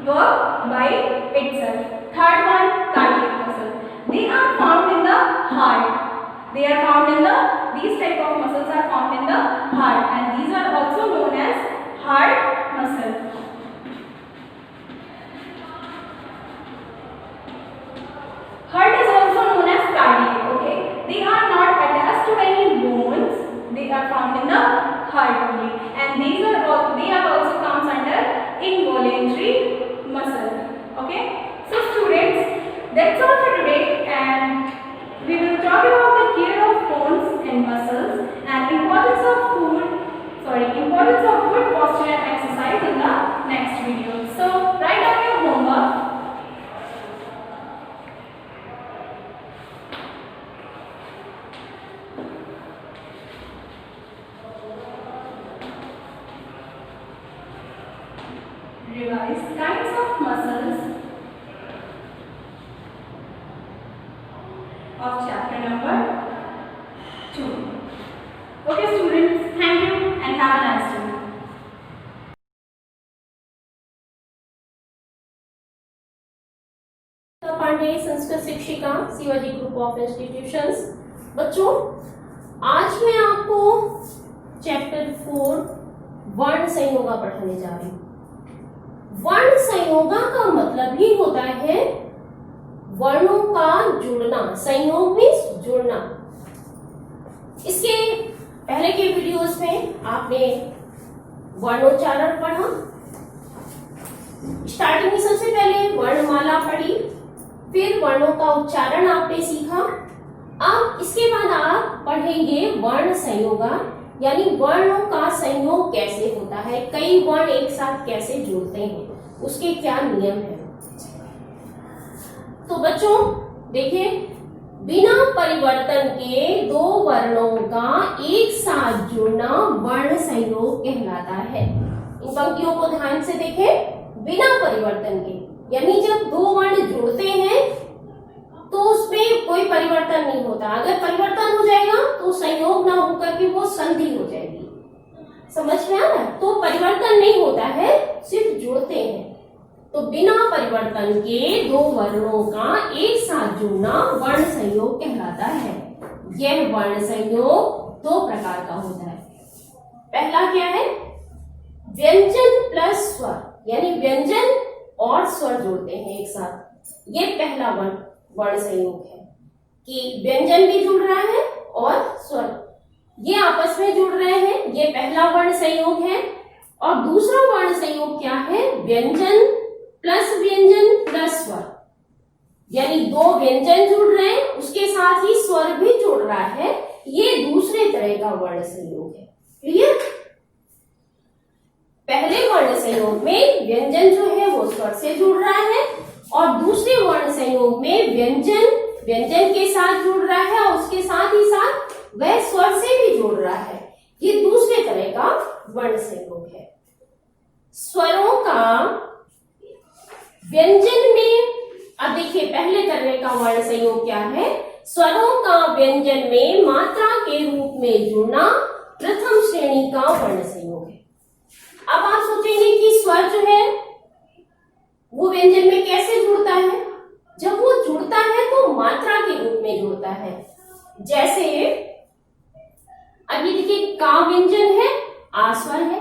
work by itself. Third one, cardiac muscle. They are found in the heart. They are found in these type of muscles are found in the heart, and these are also known as heart muscle. Heart is also known as cardiac. Okay, they are not attached to any bones. They are found in the heart only, and they are also comes under involuntary muscle. Okay, so students, that's all for today, and we will talk about the care of bones and muscles and importance of good posture and exercise in the next video. So write down your homework. Revise kinds of muscles of chapter number 2. Okay students, thank you and have a nice day. Pandey Sanskrit शिक्षिका Shivaji group of institutions. बच्चों, आज मैं आपको chapter 4 वर्ण संयोगा पढ़ाने जा रही हूँ। वर्ण संयोगा का मतलब ही होता है वर्णों का जुड़ना। संयोग मीन्स जुड़ना। इसके पहले के वीडियोस में आपने वर्णोच्चारण पढ़ा। स्टार्टिंग में सबसे पहले वर्णमाला पढ़ी, फिर वर्णों का उच्चारण आपने सीखा। अब इसके बाद आप पढ़ेंगे वर्ण संयोगा, यानी वर्णों का संयोग कैसे होता है, कई वर्ण एक साथ कैसे जुड़ते हैं, उसके क्या नियम है। तो बच्चों देखिए, बिना परिवर्तन के दो वर्णों का एक साथ जुड़ना वर्ण संयोग कहलाता है। इन पंक्तियों को ध्यान से देखें। बिना परिवर्तन के, यानी जब दो वर्ण जुड़ते हैं तो उसमें कोई परिवर्तन नहीं होता। अगर परिवर्तन हो जाएगा तो संयोग ना होकर के वो संधि हो जाएगी। समझ में आ रहा है? तो परिवर्तन नहीं होता है, सिर्फ जुड़ते हैं। तो बिना परिवर्तन के दो वर्णों का एक साथ जुड़ना वर्ण संयोग कहलाता है। यह वर्ण संयोग दो प्रकार का होता है। पहला क्या है? व्यंजन प्लस स्वर, यानी व्यंजन और स्वर जुड़ते हैं एक साथ। ये पहला वर्ण संयोग है कि व्यंजन भी जुड़ रहा है और स्वर, ये आपस में जुड़ रहे हैं। ये पहला पहला वर्ण संयोग है। और दूसरा वर्ण संयोग क्या है? व्यंजन प्लस व्यंजन प्लस स्वर, यानी दो व्यंजन जुड़ रहे हैं, उसके साथ ही स्वर भी जुड़ रहा है। ये दूसरे तरह का वर्ण संयोग है। क्लियर? पहले वर्ण संयोग में व्यंजन जो है वो स्वर से जुड़ रहा है, और दूसरे वर्ण संयोग में व्यंजन व्यंजन के साथ जुड़ रहा है, और उसके साथ ही साथ वह स्वर से भी जुड़ रहा है। ये दूसरे तरह का वर्ण संयोग है। स्वरों का व्यंजन में, अब देखिए पहले तरह का वर्ण संयोग क्या है? स्वरों का व्यंजन में मात्रा के रूप में जुड़ना प्रथम श्रेणी का वर्ण संयोग है। अब आप सोचेंगे कि स्वर जो है वो व्यंजन में कैसे जुड़ता है? जब वो जुड़ता है तो मात्रा के रूप में जुड़ता है। जैसे अभी देखिए का व्यंजन है, आ स्वर है,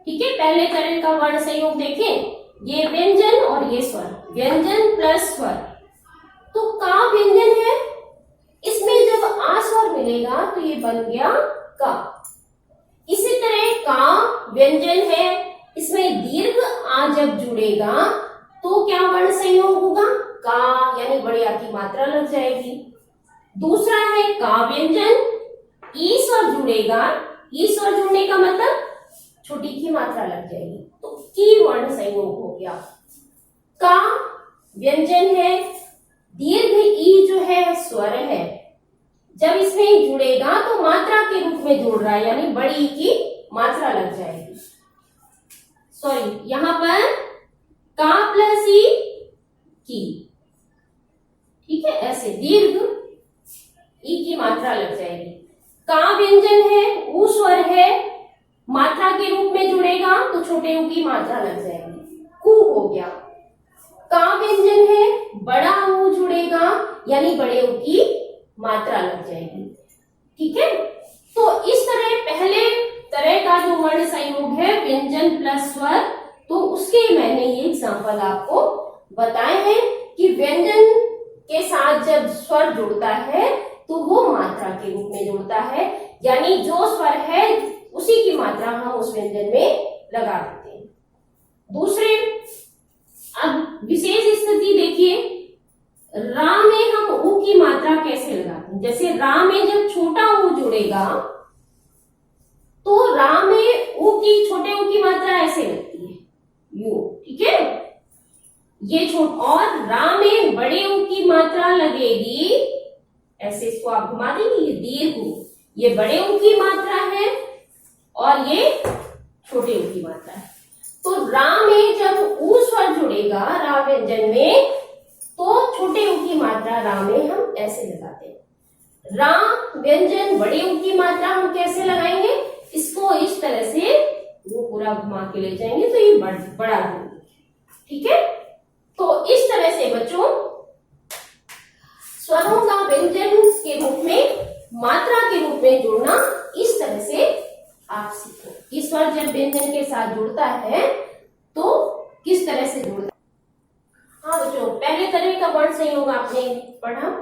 ठीक है। पहले तरह का वर्ण संयोग देखें, ये व्यंजन और ये स्वर, व्यंजन प्लस स्वर, तो का व्यंजन है, इसमें जब आ स्वर मिलेगा तो ये बन गया का। इसी तरह का व्यंजन है, इसमें दीर्घ आ जब जुड़ेगा तो क्या वर्ण संयोग होगा? का, यानी बड़े आ की मात्रा लग जाएगी। दूसरा है का व्यंजन, ई स्वर जुड़ेगा, ई स्वर जुड़ने का मतलब छोटी की मात्रा लग जाएगी, तो की वर्ण संयोग हो गया। का व्यंजन है, दीर्घ ई जो है स्वर है, जब इसमें जुड़ेगा तो मात्रा के रूप में जुड़ रहा है, यानी बड़ी की मात्रा लग जाएगी। सॉरी, यहां पर का प्लस ई की, ठीक है, ऐसे दीर्घ ई की मात्रा लग जाएगी। का व्यंजन है, ऊ स्वर है, मात्रा के रूप में जुड़ेगा तो छोटे ऊ की मात्रा लग जाएगी, कु हो गया। का व्यंजन है, बड़ा ऊ जुड़ेगा, यानी बड़े ऊ की मात्रा लग जाएगी, ठीक है। तो इस तरह पहले तरह का जो वर्ण संयोग है व्यंजन प्लस स्वर, तो उसके मैंने ये एग्जांपल आपको बताए हैं कि व्यंजन के साथ जब स्वर जुड़ता है तो वो मात्रा के रूप में जुड़ता है, यानी जो स्वर है उसी की मात्रा हम उस व्यंजन में लगा देते हैं। दूसरे, अब विशेष स्थिति देखिए, रा में हम ऊ की मात्रा कैसे लगाते हैं? जैसे रा में जब छोटा ऊ जुड़ेगा तो रा में ऊ की, छोटे ऊ की मात्रा ऐसे लगती है, यू, ठीक है। ये और रा में बड़े ऊ की मात्रा लगेगी, ऐसे इसको आप घुमा देंगे, ये दीर्घ ऊ, ये बड़े ऊ की मात्रा है और ये छोटे ऊ की मात्रा है। तो रा में जब ऊ स्वर जुड़ेगा रा व्यंजन में, तो छोटे ऊ की मात्रा रा में हम ऐसे लगाते हैं। रा व्यंजन बड़े ऊ की मात्रा हम कैसे लगाएंगे? इसको इस तरह से वो पूरा घुमा के ले जाएंगे तो ये बड़ा हो, ठीक है। तो इस तरह से बच्चों स्वरों का व्यंजन के रूप में मात्रा के रूप में जुड़ना इस तरह से आप सीखो कि स्वर जब व्यंजन के साथ जुड़ता है तो किस तरह से जुड़ता है। हाँ बच्चों, पहले तरह का वर्ण संयोग आपने पढ़ा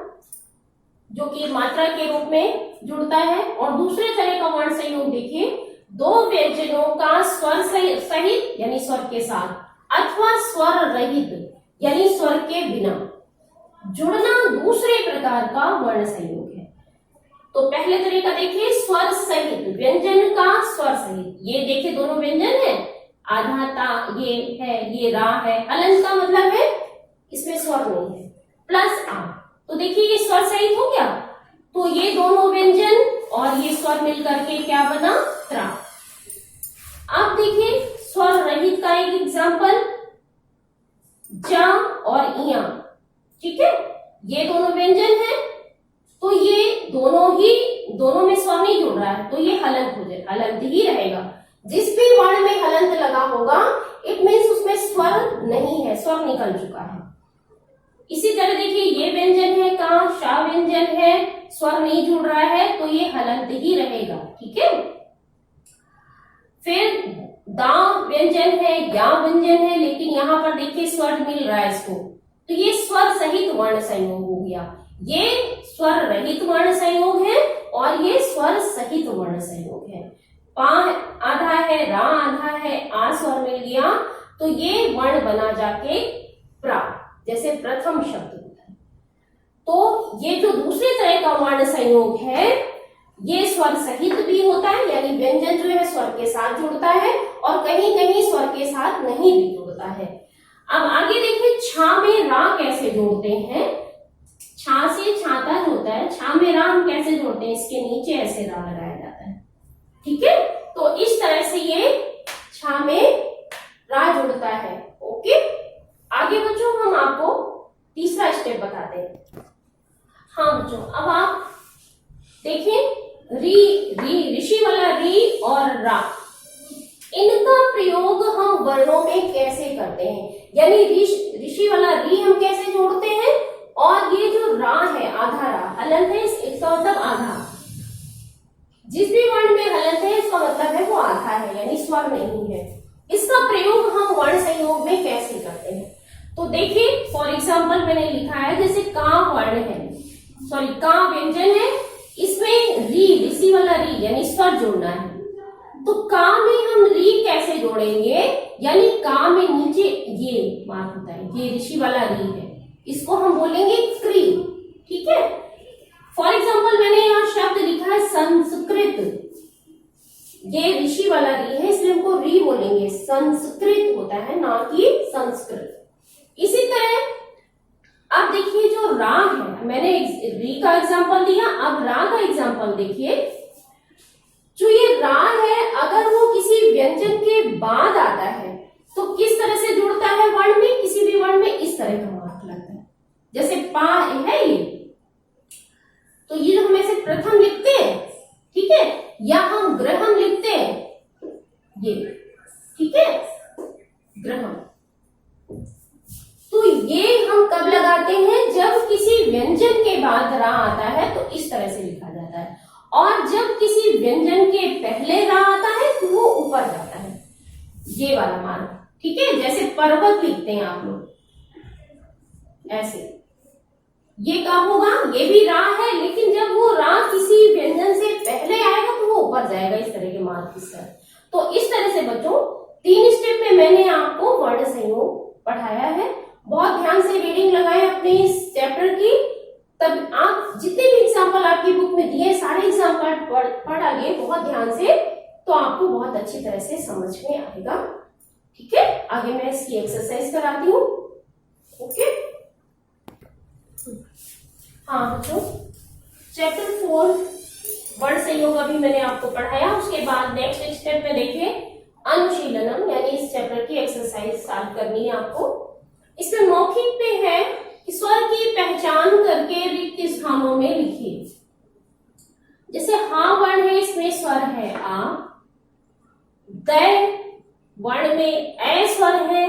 जो कि मात्रा के रूप में जुड़ता है, और दूसरे तरह का वर्ण संयोग देखिए, दो व्यंजनों का स्वर सहित यानी स्वर के साथ अथवा स्वर रहित यानी स्वर के बिना जुड़ना दूसरे प्रकार का वर्ण संयोग है। तो पहले तरीका देखिए, स्वर सहित, व्यंजन का स्वर सहित। ये देखिए दोनों व्यंजन है, आधा ता ये है, ये रा है, अलंत का मतलब है इसमें स्वर नहीं है, प्लस आ, तो देखिए ये स्वर सहित हो गया। तो ये दोनों व्यंजन और ये स्वर मिलकर के क्या बना? त्रा। अब देखिए स्वर रहित का एक एग्जाम्पल, जा और इया, ठीक है, ये दोनों व्यंजन है, तो ये दोनों में स्वर नहीं जुड़ रहा है, तो ये हलंत हो जाए, हलंत ही रहेगा। जिस भी वर्ण में हलंत लगा होगा इट मीन्स उसमें स्वर नहीं है, स्वर निकल चुका है। इसी तरह देखिए ये व्यंजन है का, शा व्यंजन है, स्वर नहीं जुड़ रहा है, तो ये हलंत ही रहेगा, ठीक है। फिर दा व्यंजन है, या व्यंजन है, लेकिन यहाँ पर देखिए स्वर मिल रहा है इसको, तो ये स्वर सहित वर्ण संयोग हो गया। ये स्वर रहित वर्ण संयोग है और ये स्वर सहित वर्ण संयोग है। पा है, रा आधा है, आ स्वर मिल गया, तो ये वर्ण बना जाके प्रा, जैसे प्रथम शब्द होता है। तो ये जो दूसरे तरह का वर्ण संयोग है, ये स्वर सहित भी होता है, यानी व्यंजन जो है स्वर के साथ जुड़ता है और कहीं कहीं स्वर के साथ नहीं भी जुड़ता है। अब आगे देखिए, छा में रा कैसे जोड़ते हैं। छा से छाता होता है, छा में रा हम कैसे जोड़ते हैं, इसके नीचे ऐसे रा लगाया जाता है, ठीक है। तो इस तरह से ये छा में रा जुड़ता है। ओके, आगे बच्चों हम आपको तीसरा स्टेप बताते हैं। हाँ बच्चों, अब आप देखिए, री ऋषि वाला री और रा, इनका प्रयोग हम वर्णों में कैसे करते हैं, यानी ऋषि वाला री हम कैसे जोड़ते हैं, और ये जो रा है, आधा रा, हलंत है, इसका मतलब आधा। जिस भी वर्ण में हलंत है इसका मतलब है वो आधा है, यानी स्वर नहीं है। इसका प्रयोग हम वर्ण संयोग में कैसे करते हैं, तो देखिए फॉर एग्जाम्पल मैंने लिखा है, जैसे का वर्ण है, सॉरी का व्यंजन है, इसमें री ऋषि वाला री यानी स्वर जोड़ना है। तो का में हम री कैसे जोड़ेंगे, यानी का में नीचे ये मार्क होता है, ये ऋषि वाला री है, इसको हम बोलेंगे क्री, ठीक है। फॉर एग्जाम्पल मैंने यहाँ शब्द लिखा है संस्कृत, ये ऋषि वाला री है, इसलिए हमको री बोलेंगे, संस्कृत होता है ना कि संस्कृत। इसी तरह अब देखिए जो रा है, मैंने री का एग्जाम्पल दिया, अब रा का एग्जाम्पल देखिए। जो ये रा है, अगर वो किसी व्यंजन के बाद आता है तो किस तरह से जुड़ता है वर्ण में, किसी भी वर्ण में इस तरह का मार्क लगता है, जैसे पा है ये, तो ये जो हम ऐसे प्रथम लिखते हैं, ठीक है, या हम ग्रहम लिखते हैं ये, ठीक है, ग्रहम। तो ये हम कब लगाते हैं, जब किसी व्यंजन के बाद रा आता है तो इस तरह से लिखा जाता है, और जब किसी व्यंजन के पहले रा आता है तो वो ऊपर जाता है, ये वाला मार्क, ठीक है। जैसे पर्वत लिखते हैं आप लोग ऐसे, ये क्या होगा, ये भी रा है, लेकिन जब वो रा किसी व्यंजन से पहले आएगा तो वो ऊपर जाएगा, इस तरह के मार्क इस तरह। तो इस तरह से बच्चों 3 स्टेप में मैंने आपको वर्ण संयोग पढ़ाया है। बहुत ध्यान से रीडिंग लगाएं अपने इस चैप्टर की, तब आप जितने भी एग्जाम्पल आपकी बुक में दिए सारे एग्जाम्पल पढ़ आइए बहुत ध्यान से, तो आपको बहुत अच्छी तरह से समझ में आएगा, ठीक है। आगे मैं इसकी एक्सरसाइज कराती हूँ। ओके, हाँ बच्चों, चैप्टर 4 वर्ण संयोग अभी मैंने आपको पढ़ाया। उसके बाद नेक्स्ट स्टेप में देखिए अनुशीलनम, यानी इस चैप्टर की एक्सरसाइज सॉल्व करनी है आपको। इसमें मौखिक पे है कि स्वर की पहचान करके रिक्त स्थानों में लिखिए। जैसे हा वर्ण है, इसमें स्वर है आ, दै वर्ण में ए स्वर है,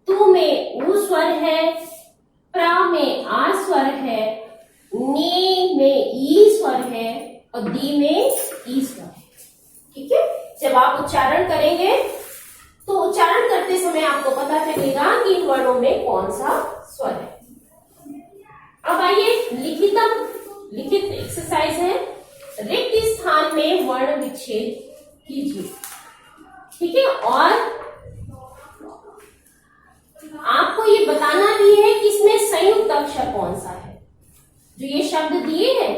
तू में ऊ स्वर है, प्रा में आ स्वर है, नी में ई स्वर है और दी में ई स्वर है, ठीक है। जब आप उच्चारण करेंगे तो उच्चारण करते समय आपको पता चलेगा कि इन वर्णों में कौन सा स्वर है। अब आइए लिखित एक्सरसाइज है, रिक्त स्थान में वर्ण विच्छेद कीजिए, ठीक है। और आपको ये बताना भी है कि इसमें संयुक्त अक्षर कौन सा है, जो ये शब्द दिए हैं,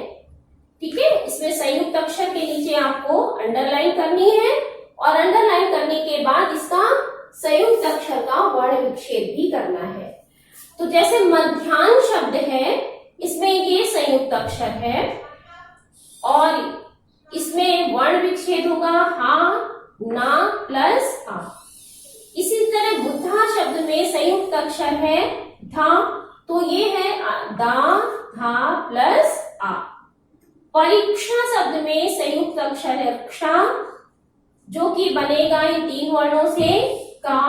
ठीक है। इसमें संयुक्त अक्षर के नीचे आपको अंडरलाइन करनी है और अंडरलाइन करने के बाद इसका संयुक्त अक्षर का वर्ण विच्छेद भी करना है। तो जैसे मध्याह्न शब्द है, इसमें ये संयुक्त अक्षर है और इसमें वर्ण विच्छेद होगा हा ना प्लस आ। इसी तरह बुद्धा शब्द में संयुक्त अक्षर है धा, तो ये है दा धा प्लस आ। परीक्षा शब्द में संयुक्त अक्षर हैक्षा, जो कि बनेगा इन 3 वर्णों से का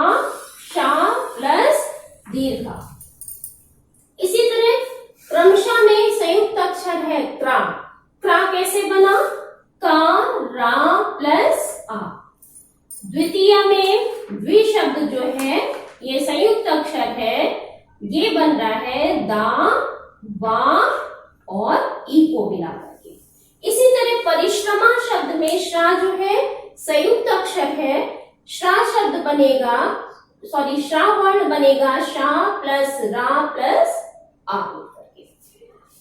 शा प्लस दीर्घा। इसी तरह क्रमशः में संयुक्त अक्षर है क्रा, क्रा कैसे बना, का रा प्लस आ। द्वितीय में द्वि शब्द जो है ये संयुक्त अक्षर है, ये बन रहा है दा वा और ई को मिला करके। इसी तरह परिश्रमा शब्द में श्रा जो है संयुक्त अक्षर है, श्रा शब्द बनेगा, सॉरी श्रा वर्ण बनेगा शा प्लस रा प्लस आ करके।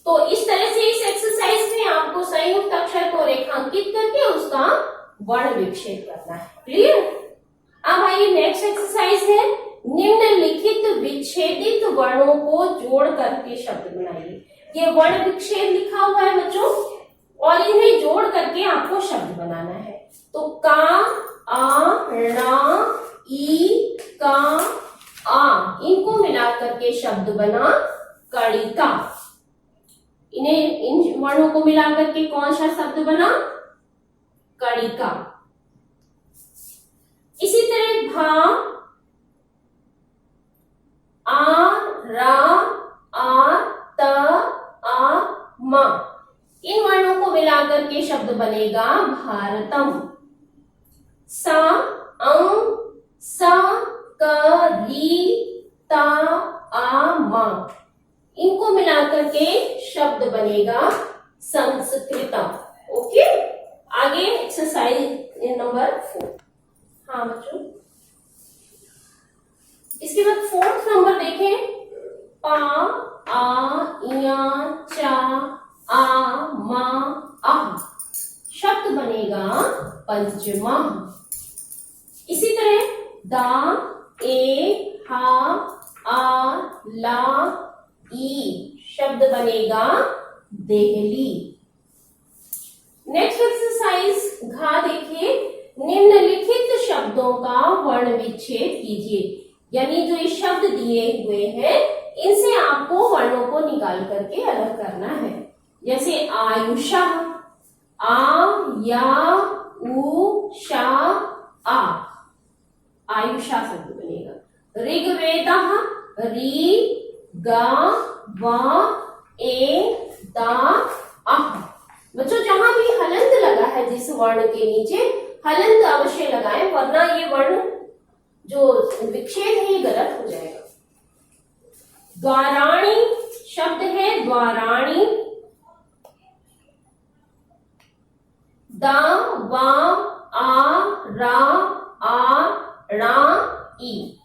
तो इस तरह से इस एक्सरसाइज में आपको संयुक्त अक्षर को रेखांकित करके उसका वर्ण विक्षेप करना है। क्लियर? अब आइए नेक्स्ट एक्सरसाइज है, निम्नलिखित विच्छेदित वर्णों को जोड़ करके शब्द बनाइए। ये वर्ण विक्षेप लिखा हुआ है बच्चों, और इन्हें जोड़ करके आपको शब्द बनाना है। तो का, आ, रा, ई, का, आ, इनको मिला करके शब्द बना कड़िका। इन्हें, इन वर्णों को मिला करके कौन सा शब्द बना? कड़िका। इसी तरह भा, आ, रा, आ, त, आ, मा, इन वर्णों को मिलाकर के शब्द बनेगा भारतम। सा, अं, सा, क, री, ता, आ, मा, इनको मिलाकर के शब्द बनेगा संस्कृतम। ओके, आगे एक्सरसाइज नंबर 4। हाँ बच्चों, इसके बाद 4th नंबर देखें। पा, आ, इया, चा, आ, मा, आह, शब्द बनेगा पंचमा। इसी तरह दा, ए, हा, आ, ला, ई, शब्द बनेगा देहली। नेक्स्ट एक्सरसाइज घा देखिए, निम्नलिखित शब्दों का वर्ण विच्छेद कीजिए। यानी जो ये शब्द दिए हुए हैं इनसे आपको वर्णों को निकाल करके अलग करना है। जैसे आयुषा, आ, या, उ, शा, आ, आयुषा शब्द बनेगा। ऋग्वेदः, री, गा, वा, ए, दा, आह। बच्चों जहां भी हलंत लगा है जिस वर्ण के नीचे, हलंत अवश्य लगाएं, वरना ये वर्ण जो विच्छेद है ये गलत हो जाएगा। द्वाराणी शब्द है, द्वाराणी। दा, वा, आ, रा, आ, रा, ई,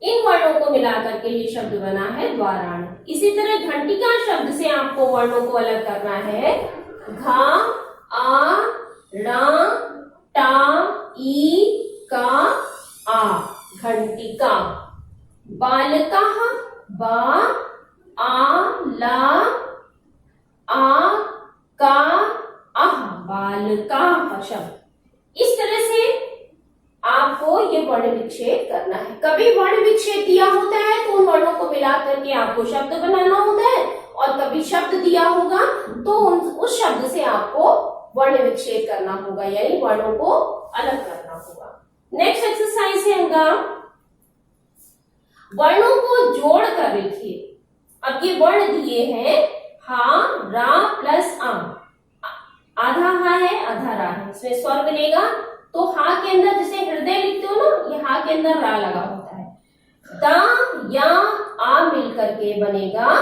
इन वर्णों को मिलाकर के ये शब्द बना है द्वाराणी। इसी तरह घंटिका शब्द से आपको वर्णों को अलग करना है। घा, आ, रा, टा, ई, का, आ, घंटिका। बालकः, बा, आ, ला, आ, का, आह, बालकाः शब्द। इस तरह से आपको ये वर्ण विच्छेद करना है। कभी वर्ण विच्छेद दिया होता है तो उन वर्णों को मिला करके आपको शब्द बनाना होता है, और कभी शब्द दिया होगा तो उस शब्द से आपको वर्ण विच्छेद करना होगा, यानी वर्णों को अलग करना होगा। नेक्स्ट एक्सरसाइज है उनका, वर्णों को जोड़ कर लिखिए। अब ये वर्ण दिए हैं हा, रा प्लस आ, आधा हा है आधा रा है, इसमें स्वर मिलेगा। तो हा के अंदर जैसे हृदय लिखते हो ना, ये हा के अंदर रा लगा होता है। दा, या, आ मिल करके बनेगा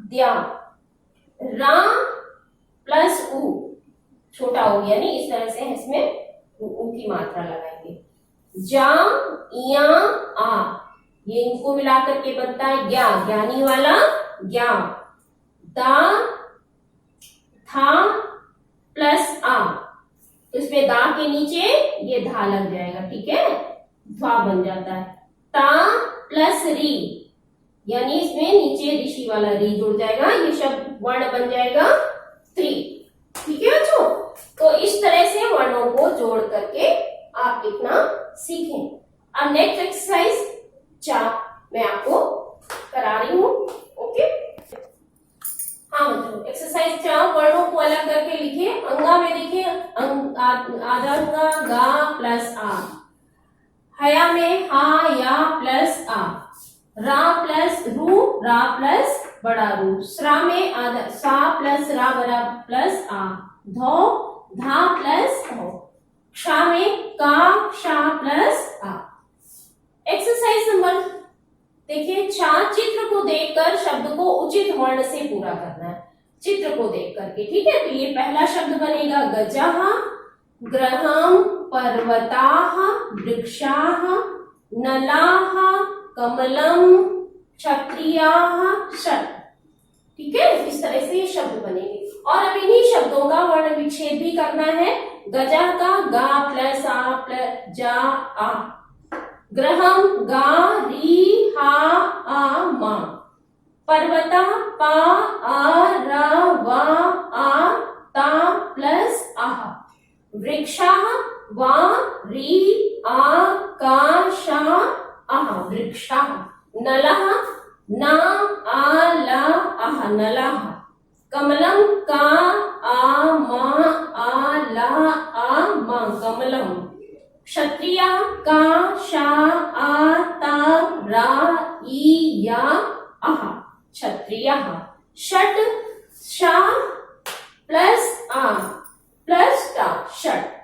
द्या। रा प्लस उ, छोटा उ, यानी इस तरह से इसमें उ की मात्रा लगाएंगे। जा, इया, आ, ये इनको मिलाकर के बनता है ज्ञा, ज्ञानी वाला ज्ञा। दा, था प्लस आ, इसमें दा के नीचे ये धा लग जाएगा, ठीक है, ध्वा बन जाता है। ता प्लस री, यानी इसमें नीचे ऋषि वाला री जुड़ जाएगा, ये शब्द वर्ण बन जाएगा त्रि। ठीक है बच्चों, तो इस तरह से वर्णों को जोड़ करके आप लिखना सीखें। अब नेक्स्ट एक्सरसाइज 4 मैं आपको करा रही हूं। ओके, हाँ बच्चों, एक्सरसाइज 4 वर्णों को अलग करके लिखे। अंगा में देखिए, आधा अंगा गा प्लस आ, हया में हा, या प्लस आ, रा प्लस रू, रा प्लस बड़ा रू। श्रा में आधा सा प्लस रा बड़ा प्लस आ, धौ, धा प्लस धौ। क्षा में का, क्षा प्लस आ। एक्सरसाइज नंबर देखिए 4, चित्र को देखकर शब्द को उचित वर्ण से पूरा करना है। चित्र को देख करके, ठीक है। तो ये पहला शब्द बनेगा गजः, ग्रहम, पर्वताः वृक्षाः नलाः कमलम क्षत्रियाः षट्। ठीक है, इस तरह से ये शब्द बनेंगे और अब इन्हीं शब्दों का वर्ण विच्छेद भी करना है। गजा का गा प्लस आ प्लस जा आ, ग्रहम गा री हा आ मा, पर्वता पा आ रा वा आ ता प्लस आह, वृक्षा वा री आ का शा आह वृक्षा, नलः ना आ ला आह नलः, कमलम का आ मा आ ला आ मा कमलम, क्षत्रिया का शा आ ता रा ई या आह क्षत्रियः, षट शा प्लस आ प्लस टा षट।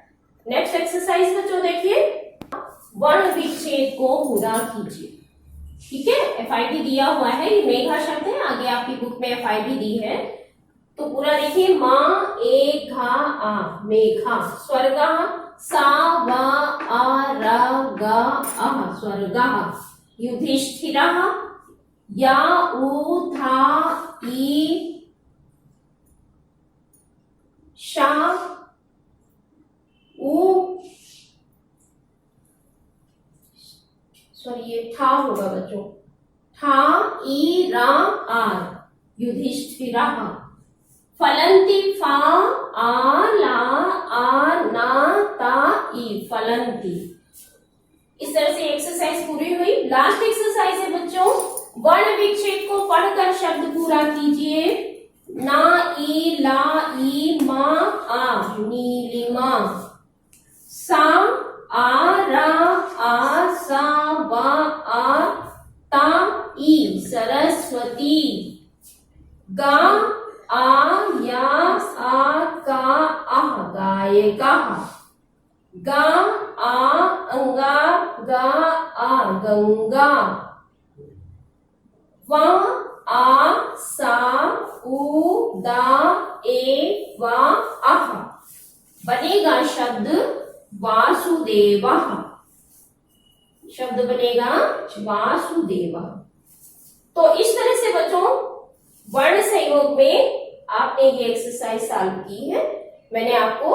नेक्स्ट एक्सरसाइज बच्चों देखिए, वर्ण विच्छेद को पूरा कीजिए। ठीक है, FID दिया हुआ है, ये मेघा शब्द है, आगे आपकी बुक में FID दी है, तो पूरा देखिए। माँ ए घा आ मेघा, स्वर्गा सा वा आ रा गा आह स्वर्गः, युधिष्ठिरः या उ था ई शा उ, सॉरी ये था होगा बच्चों, था ई रा आर युधिष्ठिरः, फलंती फा आ ला आ ना ता ई फलंती। इस तरह से एक्सरसाइज पूरी हुई। लास्ट एक्सरसाइज है बच्चों, वर्ण विच्छेद को पढ़कर शब्द पूरा कीजिए। ना ई ला ई मा आ नीलिमा, सा आ रा आ सा वा आ ता ई सरस्वती, गा आ या आ का आह गायिका, गा आ अंगा गा आ गंगा, वा आ सा उ दा ए वा आह, बनेगा शब्द वासुदेवः, शब्द बनेगा वासुदेवः। तो इस तरह से बच्चों वर्ण संयोग में आपने ये एक्सरसाइज सॉल्व की है। मैंने आपको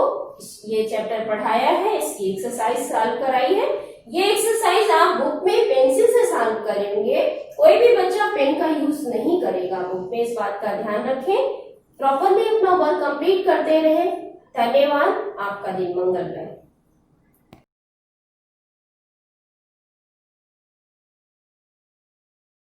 ये चैप्टर पढ़ाया है, इसकी एक्सरसाइज सॉल्व कराई है। ये एक्सरसाइज आप बुक में पेंसिल से सॉल्व करेंगे, कोई भी बच्चा पेन का यूज नहीं करेगा बुक में, इस बात का ध्यान रखें। प्रॉपरली अपना वर्क कंप्लीट करते रहे। धन्यवाद, आपका दिन मंगलमय।